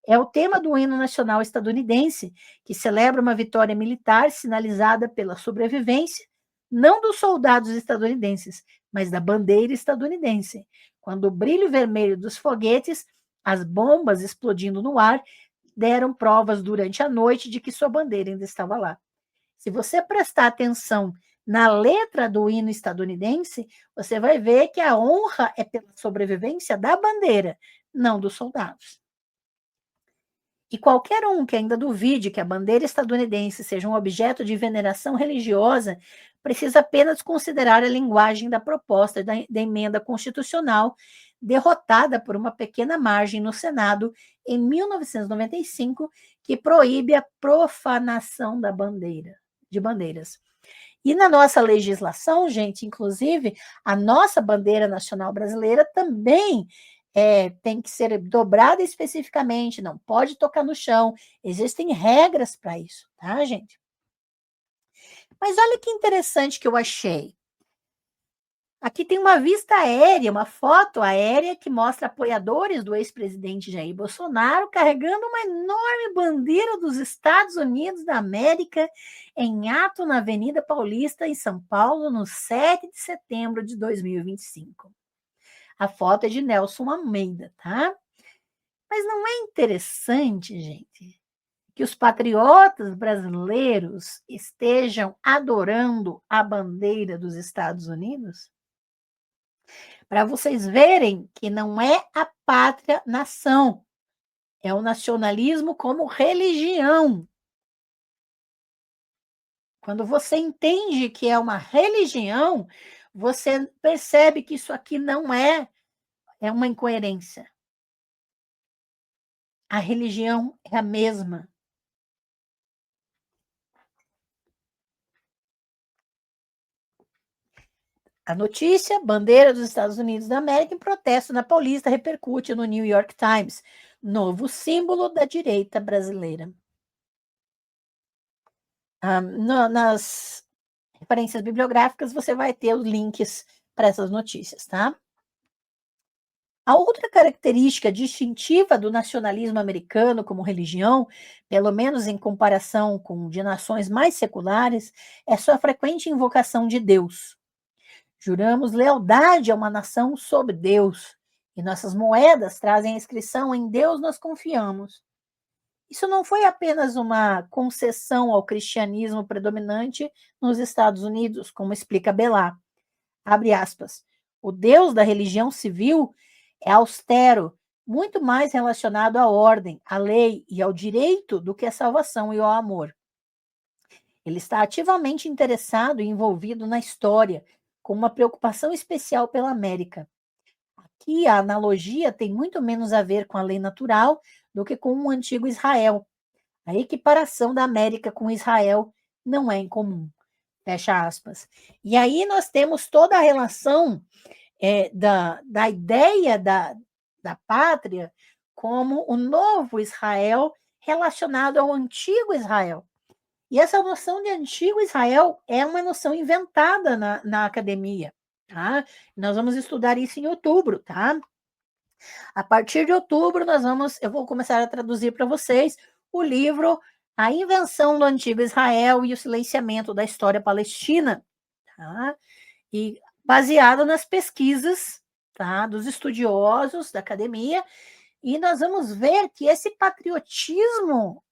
É o tema do hino nacional estadunidense, que celebra uma vitória militar sinalizada pela sobrevivência, não dos soldados estadunidenses, mas da bandeira estadunidense, quando o brilho vermelho dos foguetes, as bombas explodindo no ar, deram provas durante a noite de que sua bandeira ainda estava lá. Se você prestar atenção na letra do hino estadunidense, você vai ver que a honra é pela sobrevivência da bandeira, não dos soldados. E qualquer um que ainda duvide que a bandeira estadunidense seja um objeto de veneração religiosa precisa apenas considerar a linguagem da proposta da emenda constitucional derrotada por uma pequena margem no Senado em 1995, que proíbe a profanação de bandeiras. E na nossa legislação, gente, inclusive, a nossa bandeira nacional brasileira também tem que ser dobrada especificamente, não pode tocar no chão. Existem regras para isso, tá, gente? Mas olha que interessante que eu achei. Aqui tem uma vista aérea, uma foto aérea que mostra apoiadores do ex-presidente Jair Bolsonaro carregando uma enorme bandeira dos Estados Unidos da América em ato na Avenida Paulista, em São Paulo, no 7 de setembro de 2025. A foto é de Nelson Almeida, tá? Mas não é interessante, gente, que os patriotas brasileiros estejam adorando a bandeira dos Estados Unidos? Para vocês verem que não é a pátria-nação, é o nacionalismo como religião. Quando você entende que é uma religião, você percebe que isso aqui não é uma incoerência. A religião é a mesma. A notícia, bandeira dos Estados Unidos da América em protesto na Paulista, repercute no New York Times, novo símbolo da direita brasileira. Nas referências bibliográficas, você vai ter os links para essas notícias, tá? A outra característica distintiva do nacionalismo americano como religião, pelo menos em comparação com de nações mais seculares, é sua frequente invocação de Deus. Juramos lealdade a uma nação sob Deus, e nossas moedas trazem a inscrição em Deus nós confiamos. Isso não foi apenas uma concessão ao cristianismo predominante nos Estados Unidos, como explica Belá. Abre aspas. O Deus da religião civil é austero, muito mais relacionado à ordem, à lei e ao direito do que à salvação e ao amor. Ele está ativamente interessado e envolvido na história, com uma preocupação especial pela América. Aqui a analogia tem muito menos a ver com a lei natural do que com o antigo Israel. A equiparação da América com Israel não é incomum. Fecha aspas. E aí nós temos toda a relação da ideia da pátria como o novo Israel relacionado ao antigo Israel. E essa noção de antigo Israel é uma noção inventada na academia. Tá? Nós vamos estudar isso em outubro, tá? A partir de outubro, eu vou começar a traduzir para vocês o livro A Invenção do Antigo Israel e o Silenciamento da História Palestina, tá? E baseado nas pesquisas, tá, dos estudiosos da academia, e nós vamos ver que esse patriotismo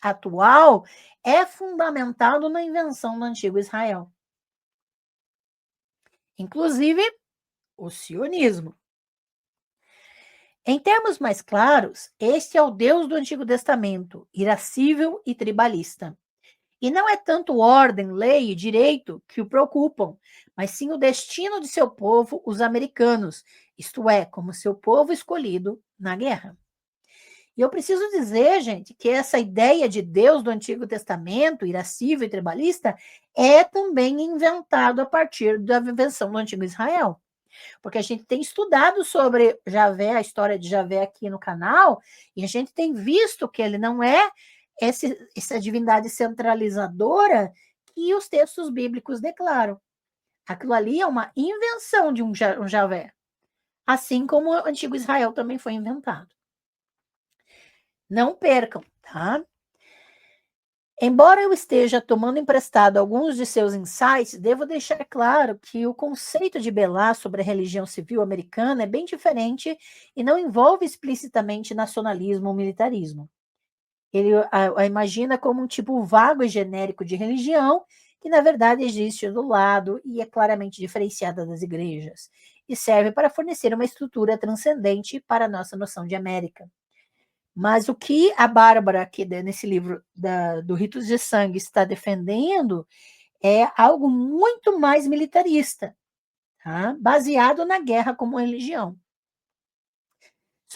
atual é fundamentado na invenção do Antigo Israel. Inclusive, o sionismo. Em termos mais claros, este é o Deus do Antigo Testamento, irascível e tribalista. E não é tanto ordem, lei e direito que o preocupam, mas sim o destino de seu povo, os americanos, isto é, como seu povo escolhido na guerra. E eu preciso dizer, gente, que essa ideia de Deus do Antigo Testamento, irascível e tribalista, é também inventado a partir da invenção do Antigo Israel. Porque a gente tem estudado sobre Javé, a história de Javé aqui no canal, e a gente tem visto que ele não é essa divindade centralizadora que os textos bíblicos declaram. Aquilo ali é uma invenção de um Javé, assim como o antigo Israel também foi inventado. Não percam, tá? Embora eu esteja tomando emprestado alguns de seus insights, devo deixar claro que o conceito de Belá sobre a religião civil americana é bem diferente e não envolve explicitamente nacionalismo ou militarismo. Ele a imagina como um tipo vago e genérico de religião que, na verdade, existe do lado e é claramente diferenciada das igrejas, e serve para fornecer uma estrutura transcendente para a nossa noção de América. Mas o que a Bárbara, aqui nesse livro do Ritos de Sangue, está defendendo é algo muito mais militarista, tá? Baseado na guerra como religião.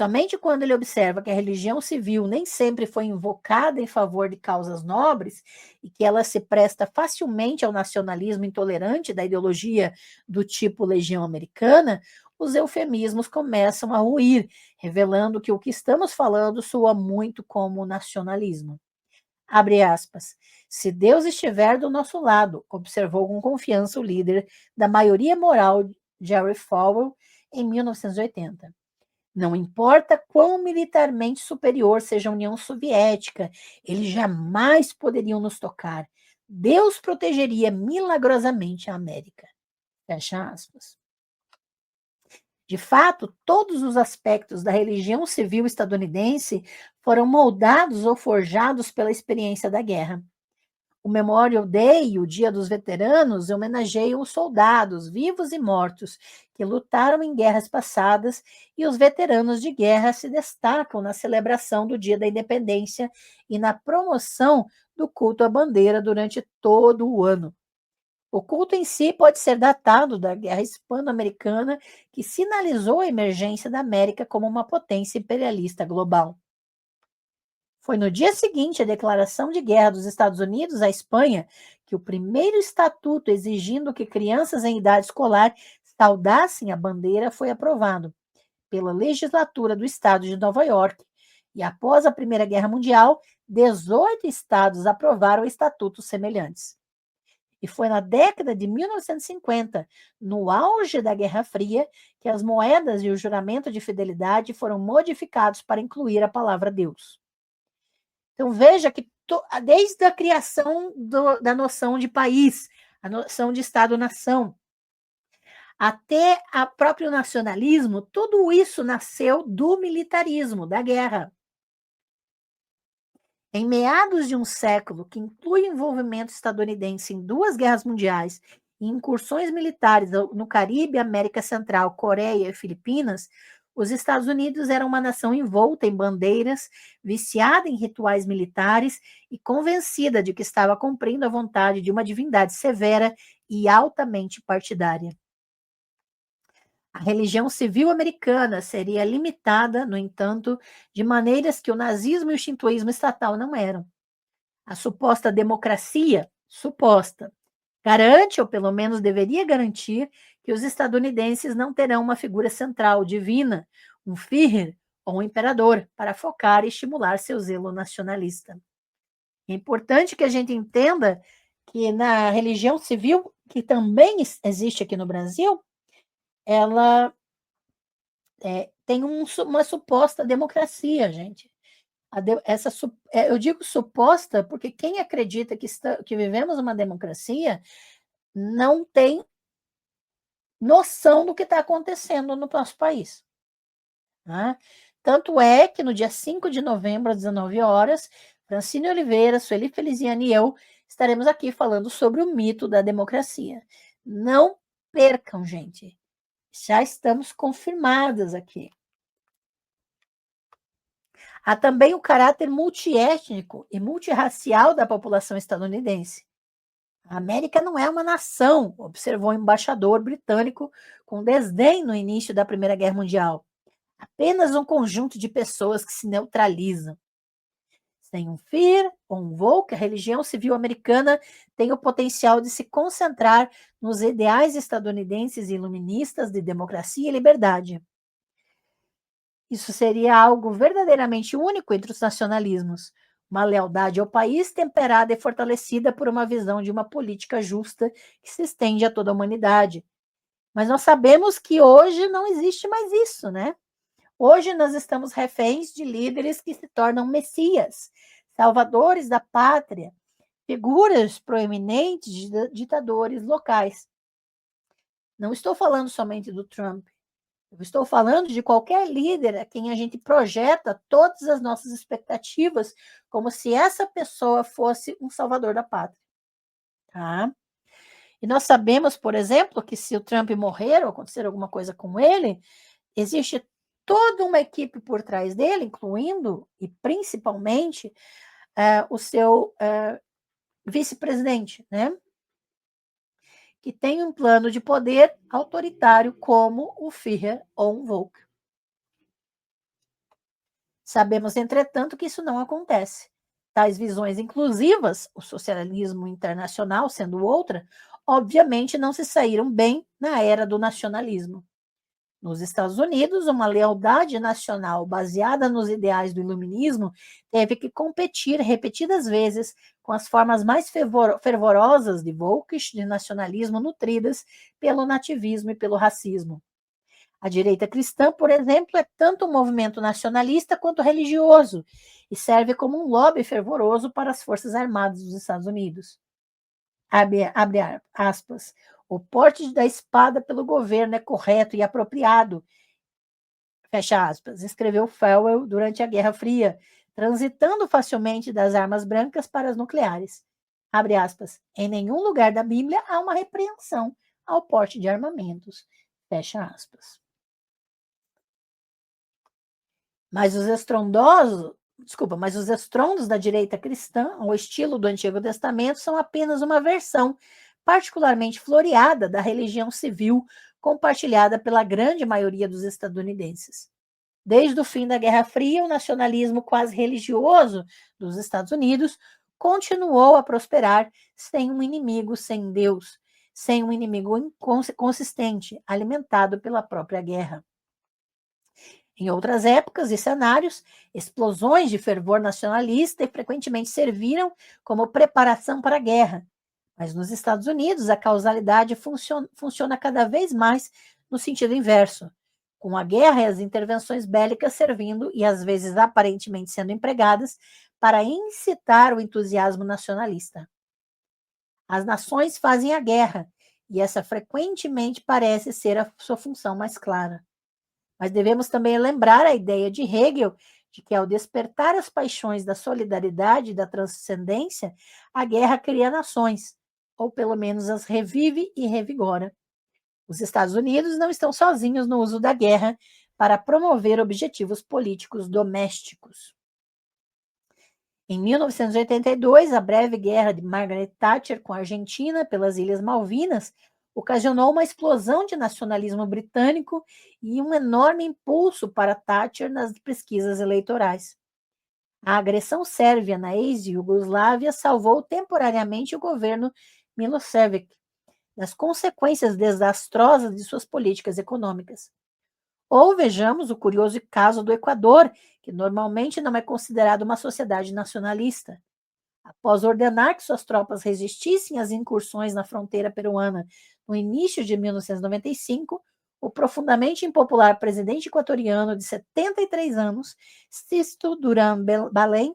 Somente quando ele observa que a religião civil nem sempre foi invocada em favor de causas nobres e que ela se presta facilmente ao nacionalismo intolerante da ideologia do tipo Legião Americana, os eufemismos começam a ruir, revelando que o que estamos falando soa muito como nacionalismo. Abre aspas. Se Deus estiver do nosso lado, observou com confiança o líder da maioria moral, Jerry Falwell, em 1980. Não importa quão militarmente superior seja a União Soviética, eles jamais poderiam nos tocar. Deus protegeria milagrosamente a América. Fecha aspas. De fato, todos os aspectos da religião civil estadunidense foram moldados ou forjados pela experiência da guerra. O Memorial Day, o Dia dos Veteranos, homenageiam os soldados, vivos e mortos, que lutaram em guerras passadas, e os veteranos de guerra se destacam na celebração do Dia da Independência e na promoção do culto à bandeira durante todo o ano. O culto em si pode ser datado da Guerra Hispano-Americana, que sinalizou a emergência da América como uma potência imperialista global. Foi no dia seguinte à declaração de guerra dos Estados Unidos à Espanha que o primeiro estatuto exigindo que crianças em idade escolar saudassem a bandeira foi aprovado pela legislatura do estado de Nova York. E após a Primeira Guerra Mundial, 18 estados aprovaram estatutos semelhantes. E foi na década de 1950, no auge da Guerra Fria, que as moedas e o juramento de fidelidade foram modificados para incluir a palavra Deus. Então, veja que desde a criação da noção de país, a noção de Estado-nação, até o próprio nacionalismo, tudo isso nasceu do militarismo, da guerra. Em meados de um século, que inclui envolvimento estadunidense em 2 guerras mundiais e incursões militares no Caribe, América Central, Coreia e Filipinas, os Estados Unidos eram uma nação envolta em bandeiras, viciada em rituais militares e convencida de que estava cumprindo a vontade de uma divindade severa e altamente partidária. A religião civil americana seria limitada, no entanto, de maneiras que o nazismo e o shintoísmo estatal não eram. A suposta democracia, suposta, garante, ou pelo menos deveria garantir, que os estadunidenses não terão uma figura central, divina, um Führer ou um imperador, para focar e estimular seu zelo nacionalista. É importante que a gente entenda que na religião civil, que também existe aqui no Brasil, ela tem uma suposta democracia, gente. Eu digo suposta porque quem acredita que vivemos uma democracia não tem noção do que está acontecendo no nosso país. Né? Tanto é que no dia 5 de novembro, às 19 horas, Francine Oliveira, Sueli Feliciani e eu estaremos aqui falando sobre o mito da democracia. Não percam, gente. Já estamos confirmadas aqui. Há também o caráter multiétnico e multirracial da população estadunidense. A América não é uma nação, observou o embaixador britânico com desdém no início da Primeira Guerra Mundial. Apenas um conjunto de pessoas que se neutralizam. Sem um Führer ou um Volk, a religião civil americana tem o potencial de se concentrar nos ideais estadunidenses e iluministas de democracia e liberdade. Isso seria algo verdadeiramente único entre os nacionalismos, uma lealdade ao país temperada e fortalecida por uma visão de uma política justa que se estende a toda a humanidade. Mas nós sabemos que hoje não existe mais isso, né? Hoje nós estamos reféns de líderes que se tornam messias, salvadores da pátria, figuras proeminentes de ditadores locais. Não estou falando somente do Trump. Eu estou falando de qualquer líder a quem a gente projeta todas as nossas expectativas, como se essa pessoa fosse um salvador da pátria. Tá? E nós sabemos, por exemplo, que se o Trump morrer ou acontecer alguma coisa com ele, existe toda uma equipe por trás dele, incluindo e principalmente o seu vice-presidente, né? Que tem um plano de poder autoritário como o Führer ou um Volk. Sabemos, entretanto, que isso não acontece. Tais visões inclusivas, o socialismo internacional sendo outra, obviamente não se saíram bem na era do nacionalismo. Nos Estados Unidos, uma lealdade nacional baseada nos ideais do iluminismo teve que competir repetidas vezes com as formas mais fervorosas de Volkisch, de nacionalismo nutridas pelo nativismo e pelo racismo. A direita cristã, por exemplo, é tanto um movimento nacionalista quanto religioso e serve como um lobby fervoroso para as Forças Armadas dos Estados Unidos. Abre aspas. O porte da espada pelo governo é correto e apropriado, fecha aspas, escreveu Falwell durante a Guerra Fria, transitando facilmente das armas brancas para as nucleares. Abre aspas. Em nenhum lugar da Bíblia há uma repreensão ao porte de armamentos. Fecha aspas. Mas os estrondos da direita cristã, ao estilo do Antigo Testamento, são apenas uma versão particularmente floreada da religião civil compartilhada pela grande maioria dos estadunidenses. Desde o fim da Guerra Fria, o nacionalismo quase religioso dos Estados Unidos continuou a prosperar sem um inimigo sem Deus, sem um inimigo consistente, alimentado pela própria guerra. Em outras épocas e cenários, explosões de fervor nacionalista frequentemente serviram como preparação para a guerra. Mas nos Estados Unidos, a causalidade funciona cada vez mais no sentido inverso, com a guerra e as intervenções bélicas servindo e às vezes aparentemente sendo empregadas para incitar o entusiasmo nacionalista. As nações fazem a guerra, e essa frequentemente parece ser a sua função mais clara. Mas devemos também lembrar a ideia de Hegel de que, ao despertar as paixões da solidariedade e da transcendência, a guerra cria nações, ou pelo menos as revive e revigora. Os Estados Unidos não estão sozinhos no uso da guerra para promover objetivos políticos domésticos. Em 1982, a breve guerra de Margaret Thatcher com a Argentina pelas Ilhas Malvinas ocasionou uma explosão de nacionalismo britânico e um enorme impulso para Thatcher nas pesquisas eleitorais. A agressão sérvia na ex-Iugoslávia salvou temporariamente o governo Milosevic das consequências desastrosas de suas políticas econômicas. Ou vejamos o curioso caso do Equador, que normalmente não é considerado uma sociedade nacionalista. Após ordenar que suas tropas resistissem às incursões na fronteira peruana no início de 1995, o profundamente impopular presidente equatoriano de 73 anos, Sisto Durán Balen,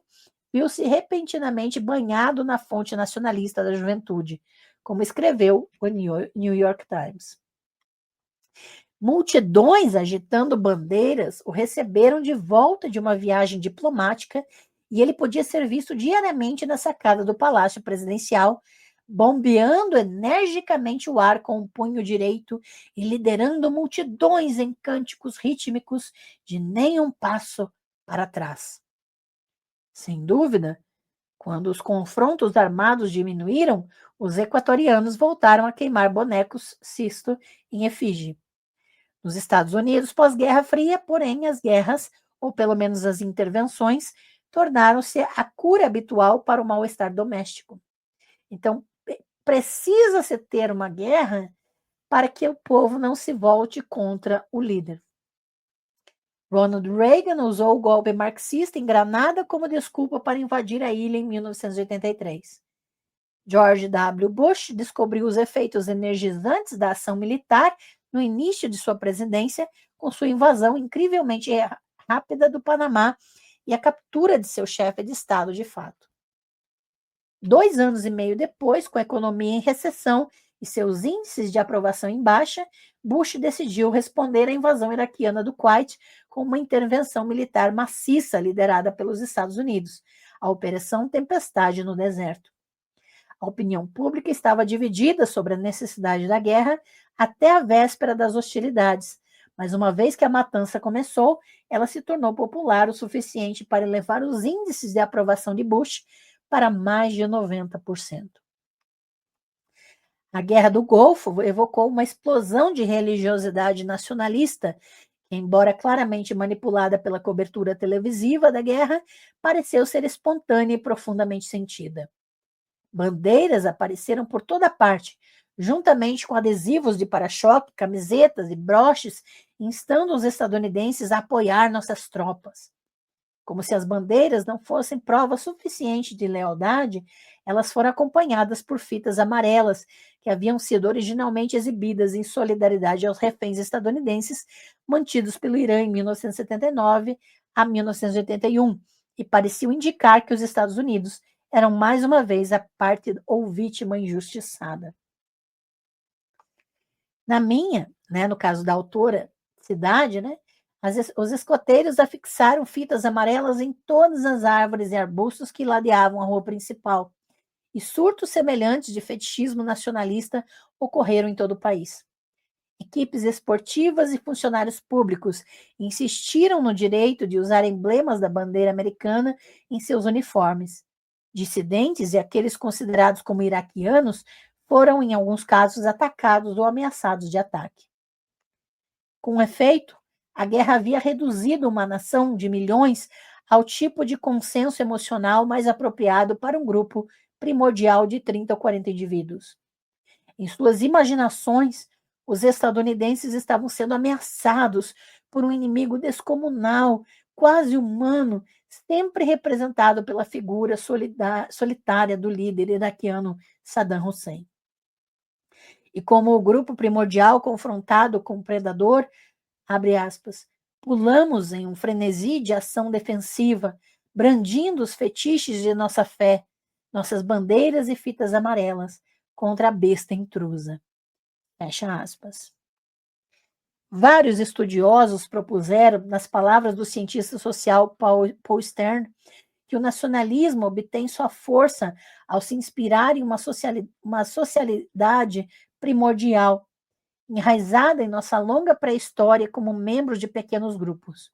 viu-se repentinamente banhado na fonte nacionalista da juventude, como escreveu o New York Times. Multidões agitando bandeiras o receberam de volta de uma viagem diplomática e ele podia ser visto diariamente na sacada do Palácio Presidencial, bombeando energicamente o ar com o punho direito e liderando multidões em cânticos rítmicos de nenhum passo para trás. Sem dúvida, quando os confrontos armados diminuíram, os equatorianos voltaram a queimar bonecos Sisto em efígie. Nos Estados Unidos, pós-Guerra Fria, porém, as guerras, ou pelo menos as intervenções, tornaram-se a cura habitual para o mal-estar doméstico. Então, precisa-se ter uma guerra para que o povo não se volte contra o líder. Ronald Reagan usou o golpe marxista em Granada como desculpa para invadir a ilha em 1983. George W. Bush descobriu os efeitos energizantes da ação militar no início de sua presidência, com sua invasão incrivelmente rápida do Panamá e a captura de seu chefe de Estado de fato. 2 anos e meio depois, com a economia em recessão e seus índices de aprovação em baixa, Bush decidiu responder à invasão iraquiana do Kuwait com uma intervenção militar maciça liderada pelos Estados Unidos, a Operação Tempestade no Deserto. A opinião pública estava dividida sobre a necessidade da guerra até a véspera das hostilidades, mas uma vez que a matança começou, ela se tornou popular o suficiente para elevar os índices de aprovação de Bush para mais de 90%. A Guerra do Golfo evocou uma explosão de religiosidade nacionalista embora claramente manipulada pela cobertura televisiva da guerra, pareceu ser espontânea e profundamente sentida. Bandeiras apareceram por toda parte, juntamente com adesivos de para-choque, camisetas e broches, instando os estadunidenses a apoiar nossas tropas. Como se as bandeiras não fossem prova suficiente de lealdade, elas foram acompanhadas por fitas amarelas, que haviam sido originalmente exibidas em solidariedade aos reféns estadunidenses mantidos pelo Irã em 1979 a 1981, e pareciam indicar que os Estados Unidos eram mais uma vez a parte ou vítima injustiçada. Na minha, no caso da autora, cidade, os escoteiros afixaram fitas amarelas em todas as árvores e arbustos que ladeavam a rua principal, e surtos semelhantes de fetichismo nacionalista ocorreram em todo o país. Equipes esportivas e funcionários públicos insistiram no direito de usar emblemas da bandeira americana em seus uniformes. Dissidentes e aqueles considerados como iraquianos foram, em alguns casos, atacados ou ameaçados de ataque. Com efeito, a guerra havia reduzido uma nação de milhões ao tipo de consenso emocional mais apropriado para um grupo primordial de 30 ou 40 indivíduos. Em suas imaginações, os estadunidenses estavam sendo ameaçados por um inimigo descomunal, quase humano, sempre representado pela figura solitária do líder iraquiano Saddam Hussein. E como o grupo primordial confrontado com o predador, abre aspas, pulamos em um frenesi de ação defensiva, brandindo os fetiches de nossa fé, nossas bandeiras e fitas amarelas, contra a besta intrusa. Fecha aspas. Vários estudiosos propuseram, nas palavras do cientista social Paul Stern, que o nacionalismo obtém sua força ao se inspirar em uma socialidade primordial, enraizada em nossa longa pré-história como membros de pequenos grupos.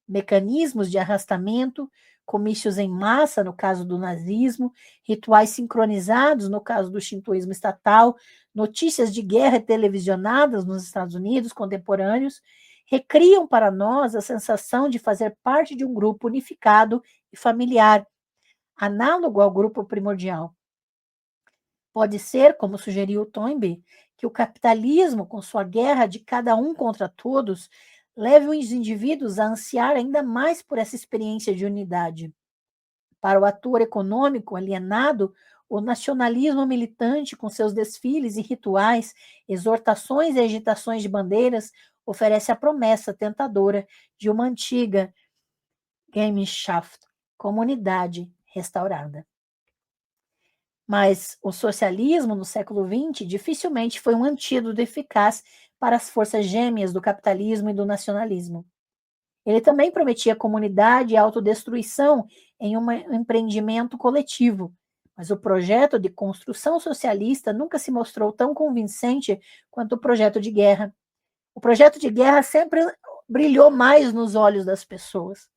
Mecanismos de arrastamento, comícios em massa, no caso do nazismo, rituais sincronizados, no caso do shintoísmo estatal, notícias de guerra televisionadas nos Estados Unidos contemporâneos, recriam para nós a sensação de fazer parte de um grupo unificado e familiar, análogo ao grupo primordial. Pode ser, como sugeriu Toynbee, que o capitalismo, com sua guerra de cada um contra todos, leve os indivíduos a ansiar ainda mais por essa experiência de unidade. Para o ator econômico alienado, o nacionalismo militante, com seus desfiles e rituais, exortações e agitações de bandeiras, oferece a promessa tentadora de uma antiga Gemeinschaft, comunidade restaurada. Mas o socialismo, no século XX, dificilmente foi um antídoto eficaz para as forças gêmeas do capitalismo e do nacionalismo. Ele também prometia comunidade e autodestruição em um empreendimento coletivo, mas o projeto de construção socialista nunca se mostrou tão convincente quanto o projeto de guerra. O projeto de guerra sempre brilhou mais nos olhos das pessoas.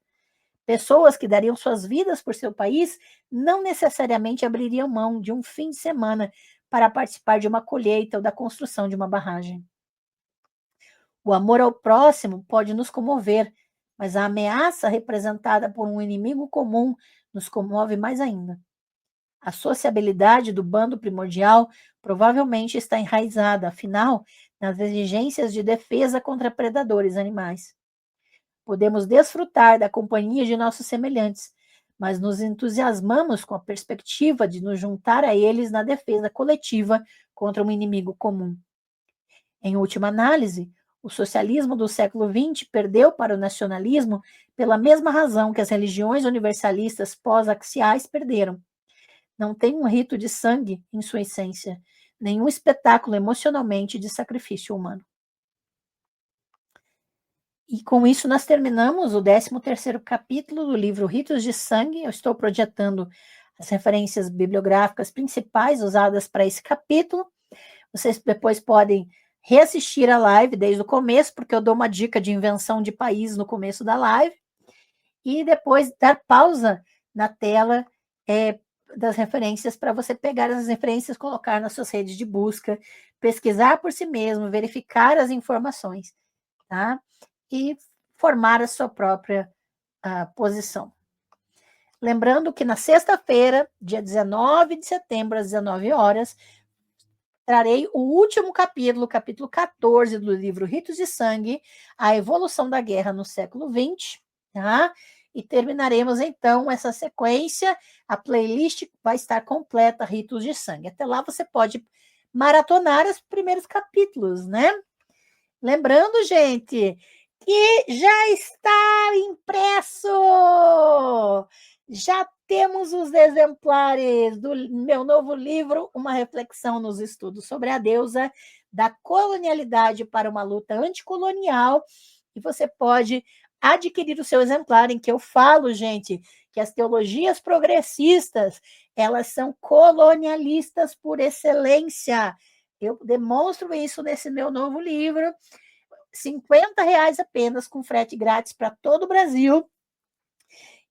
Pessoas que dariam suas vidas por seu país não necessariamente abririam mão de um fim de semana para participar de uma colheita ou da construção de uma barragem. O amor ao próximo pode nos comover, mas a ameaça representada por um inimigo comum nos comove mais ainda. A sociabilidade do bando primordial provavelmente está enraizada, afinal, nas exigências de defesa contra predadores animais. Podemos desfrutar da companhia de nossos semelhantes, mas nos entusiasmamos com a perspectiva de nos juntar a eles na defesa coletiva contra um inimigo comum. Em última análise, o socialismo do século XX perdeu para o nacionalismo pela mesma razão que as religiões universalistas pós-axiais perderam. Não tem um rito de sangue em sua essência, nenhum espetáculo emocionalmente de sacrifício humano. E com isso nós terminamos o 13º capítulo do livro Ritos de Sangue. Eu estou projetando as referências bibliográficas principais usadas para esse capítulo. Vocês depois podem reassistir a live desde o começo, porque eu dou uma dica de invenção de país no começo da live, e depois dar pausa na tela das referências para você pegar as referências, colocar nas suas redes de busca, pesquisar por si mesmo, verificar as informações, tá? e formar a sua própria posição. Lembrando que na sexta-feira, dia 19 de setembro, às 19 horas, trarei o último capítulo, capítulo 14 do livro Ritos de Sangue, a evolução da guerra no século XX, tá? E terminaremos, então, essa sequência. A playlist vai estar completa, Ritos de Sangue. Até lá você pode maratonar os primeiros capítulos, né? Lembrando, gente, que já está impresso! Já temos os exemplares do meu novo livro, Uma Reflexão nos Estudos sobre a Deusa, da colonialidade para uma luta anticolonial, e você pode adquirir o seu exemplar, em que eu falo, gente, que as teologias progressistas, elas são colonialistas por excelência. Eu demonstro isso nesse meu novo livro, R$ 50 apenas, com frete grátis para todo o Brasil.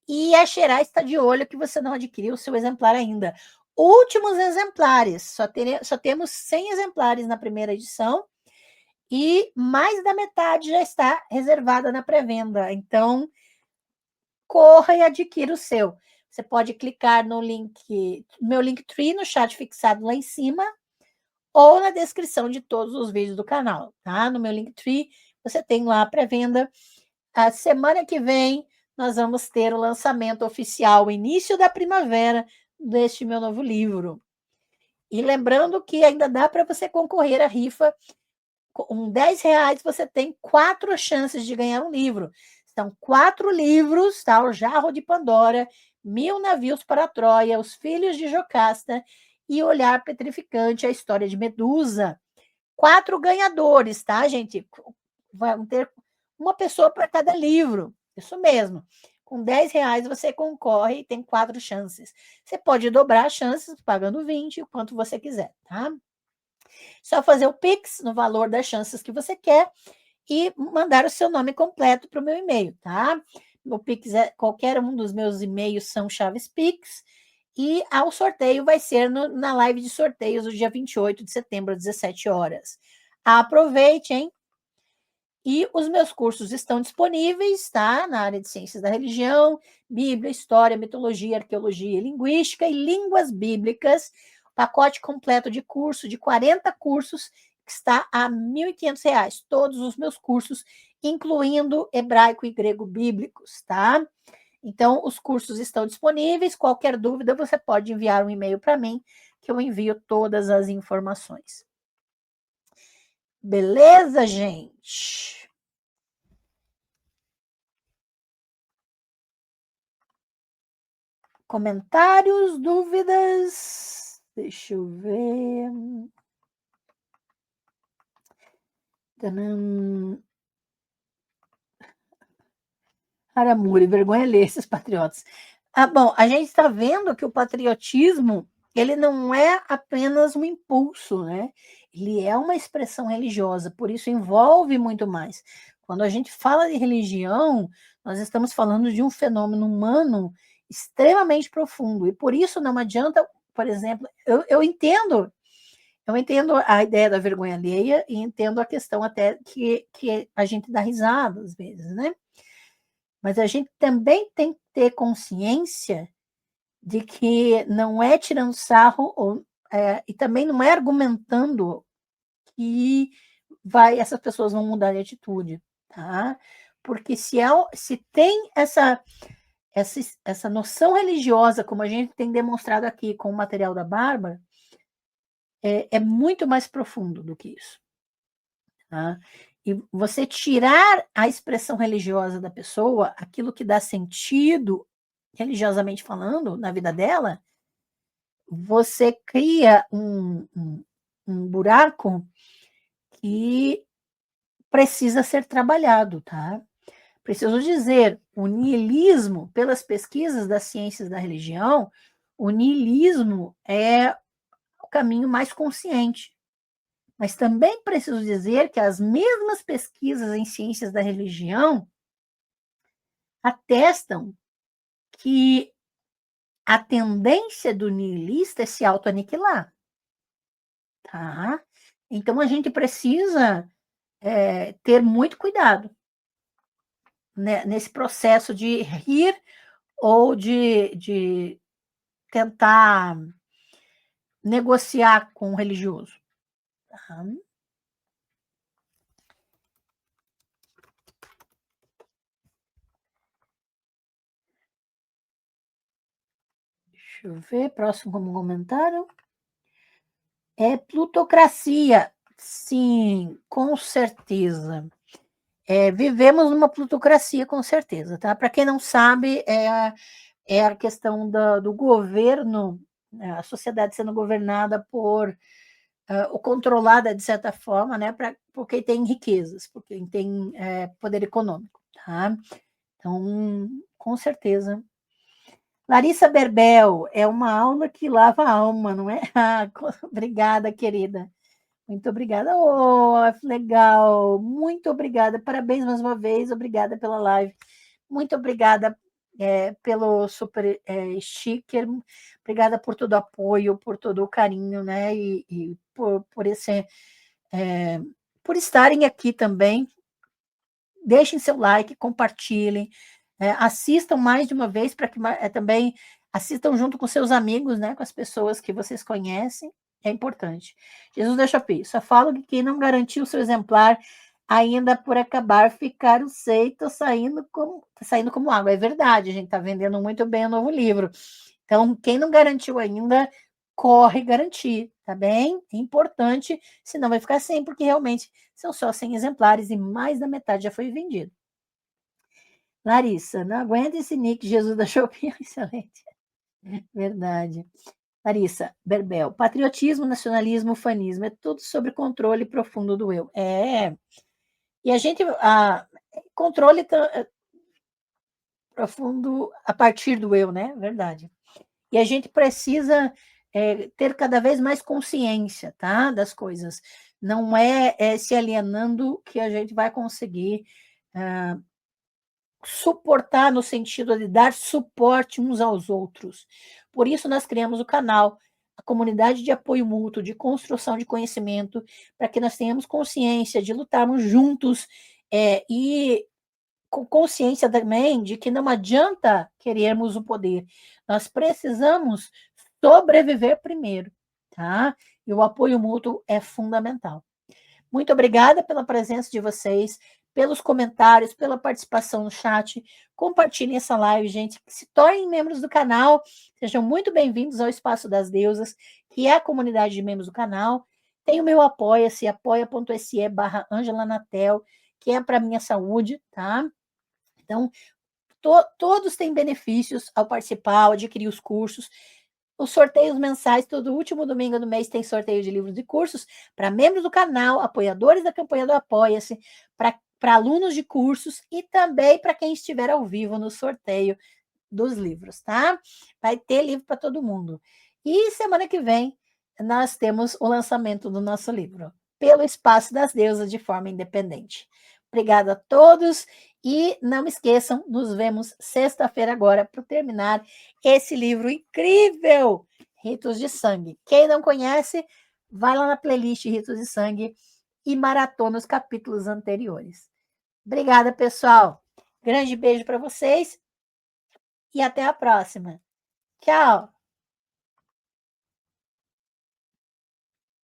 E a Xerai está de olho que você não adquiriu o seu exemplar ainda. Últimos exemplares, só temos 100 exemplares na primeira edição e mais da metade já está reservada na pré-venda. Então, corra e adquira o seu. Você pode clicar no link, meu Linktree, no chat fixado lá em cima, ou na descrição de todos os vídeos do canal, tá? No meu Linktree, você tem lá a pré-venda. A semana que vem, nós vamos ter o lançamento oficial, o início da primavera, deste meu novo livro. E lembrando que ainda dá para você concorrer à rifa. Com R$ 10 você tem 4 chances de ganhar um livro. São 4 livros, tá? O Jarro de Pandora, 1000 Navios para Troia, Os Filhos de Jocasta e Olhar Petrificante, a História de Medusa. 4 ganhadores, tá, gente? Vão ter uma pessoa para cada livro. Isso mesmo. Com R$ 10 você concorre e tem 4 chances. Você pode dobrar as chances pagando 20, o quanto você quiser, tá? Só fazer o Pix no valor das chances que você quer e mandar o seu nome completo para o meu e-mail, tá? O Pix qualquer um dos meus e-mails são chaves Pix. E o sorteio vai ser na live de sorteios do dia 28 de setembro, às 17 horas. Aproveite, hein? E os meus cursos estão disponíveis, tá? Na área de Ciências da Religião, Bíblia, História, Mitologia, Arqueologia e Linguística e Línguas Bíblicas. Pacote completo de curso, de 40 cursos, que está a R$ 1.500. Todos os meus cursos, incluindo hebraico e grego bíblicos, tá? Então, os cursos estão disponíveis. Qualquer dúvida, você pode enviar um e-mail para mim, que eu envio todas as informações. Beleza, gente? Comentários, dúvidas? Deixa eu ver. Aramuri, vergonha ler esses patriotas. Bom, a gente está vendo que o patriotismo, ele não é apenas um impulso, né? Ele é uma expressão religiosa, por isso envolve muito mais. Quando a gente fala de religião, nós estamos falando de um fenômeno humano extremamente profundo, e por isso não adianta, por exemplo, eu entendo a ideia da vergonha alheia e entendo a questão até que a gente dá risada às vezes, né? Mas a gente também tem que ter consciência de que não é tirando sarro e também não é argumentando que essas pessoas vão mudar de atitude, tá? Porque se tem essa noção religiosa, como a gente tem demonstrado aqui com o material da Bárbara, é muito mais profundo do que isso. Tá? E você tirar a expressão religiosa da pessoa, aquilo que dá sentido, religiosamente falando, na vida dela, você cria um buraco que precisa ser trabalhado, tá? Preciso dizer, o niilismo, pelas pesquisas das ciências da religião, o niilismo é o caminho mais consciente. Mas também preciso dizer que as mesmas pesquisas em ciências da religião atestam que a tendência do niilista é se autoaniquilar, tá? Então, a gente precisa ter muito cuidado, né, nesse processo de rir ou de tentar negociar com o religioso. Tá? Deixa eu ver, próximo como comentário. É plutocracia. Sim, com certeza. Vivemos numa plutocracia, com certeza, tá? Para quem não sabe, é a questão do governo, né, a sociedade sendo governada ou controlada, de certa forma, né, por quem tem riquezas, por quem tem poder econômico, tá? Então, com certeza. Larissa Berbel, é uma aula que lava a alma, não é? Obrigada, querida. Muito obrigada. Oh, legal. Muito obrigada. Parabéns mais uma vez. Obrigada pela live. Muito obrigada pelo super sticker. Obrigada por todo o apoio, por todo o carinho, né? E por esse. É, por estarem aqui também. Deixem seu like, compartilhem, assistam mais de uma vez para que também assistam junto com seus amigos, né, com as pessoas que vocês conhecem, é importante. Jesus deixa Pi, só falo que quem não garantiu o seu exemplar ainda por acabar ficar o seito saindo como água. É verdade, a gente está vendendo muito bem o novo livro. Então, quem não garantiu ainda, corre garantir, tá bem? É importante, senão vai ficar sem, porque realmente são só 100 exemplares e mais da metade já foi vendido. Larissa, não aguenta esse nick Jesus da Shopee, excelente. Verdade. Larissa, Berbel, patriotismo, nacionalismo, ufanismo, é tudo sobre controle profundo do eu. E a gente, controle profundo a partir do eu, né? Verdade. E a gente precisa ter cada vez mais consciência, tá? Das coisas. Não é se alienando que a gente vai conseguir suportar no sentido de dar suporte uns aos outros. Por isso nós criamos o canal, a comunidade de apoio mútuo, de construção de conhecimento, para que nós tenhamos consciência de lutarmos juntos e com consciência também de que não adianta querermos o poder. Nós precisamos sobreviver primeiro, tá? E o apoio mútuo é fundamental. Muito obrigada pela presença de vocês, pelos comentários, pela participação no chat. Compartilhem essa live, gente. Se tornem membros do canal. Sejam muito bem-vindos ao Espaço das Deusas, que é a comunidade de membros do canal. Tem o meu apoia-se, apoia.se/Angela Natel, que é para minha saúde, tá? Então, todos têm benefícios ao participar, ao adquirir os cursos. Os sorteios mensais, todo último domingo do mês tem sorteio de livros e cursos para membros do canal, apoiadores da campanha do Apoia-se, para alunos de cursos e também para quem estiver ao vivo no sorteio dos livros, tá? Vai ter livro para todo mundo. E semana que vem nós temos o lançamento do nosso livro, Pelo Espaço das Deusas de forma independente. Obrigada a todos e não esqueçam, nos vemos sexta-feira agora para terminar esse livro incrível, Ritos de Sangue. Quem não conhece, vai lá na playlist Ritos de Sangue e maratona os capítulos anteriores. Obrigada, pessoal. Grande beijo para vocês e até a próxima. Tchau!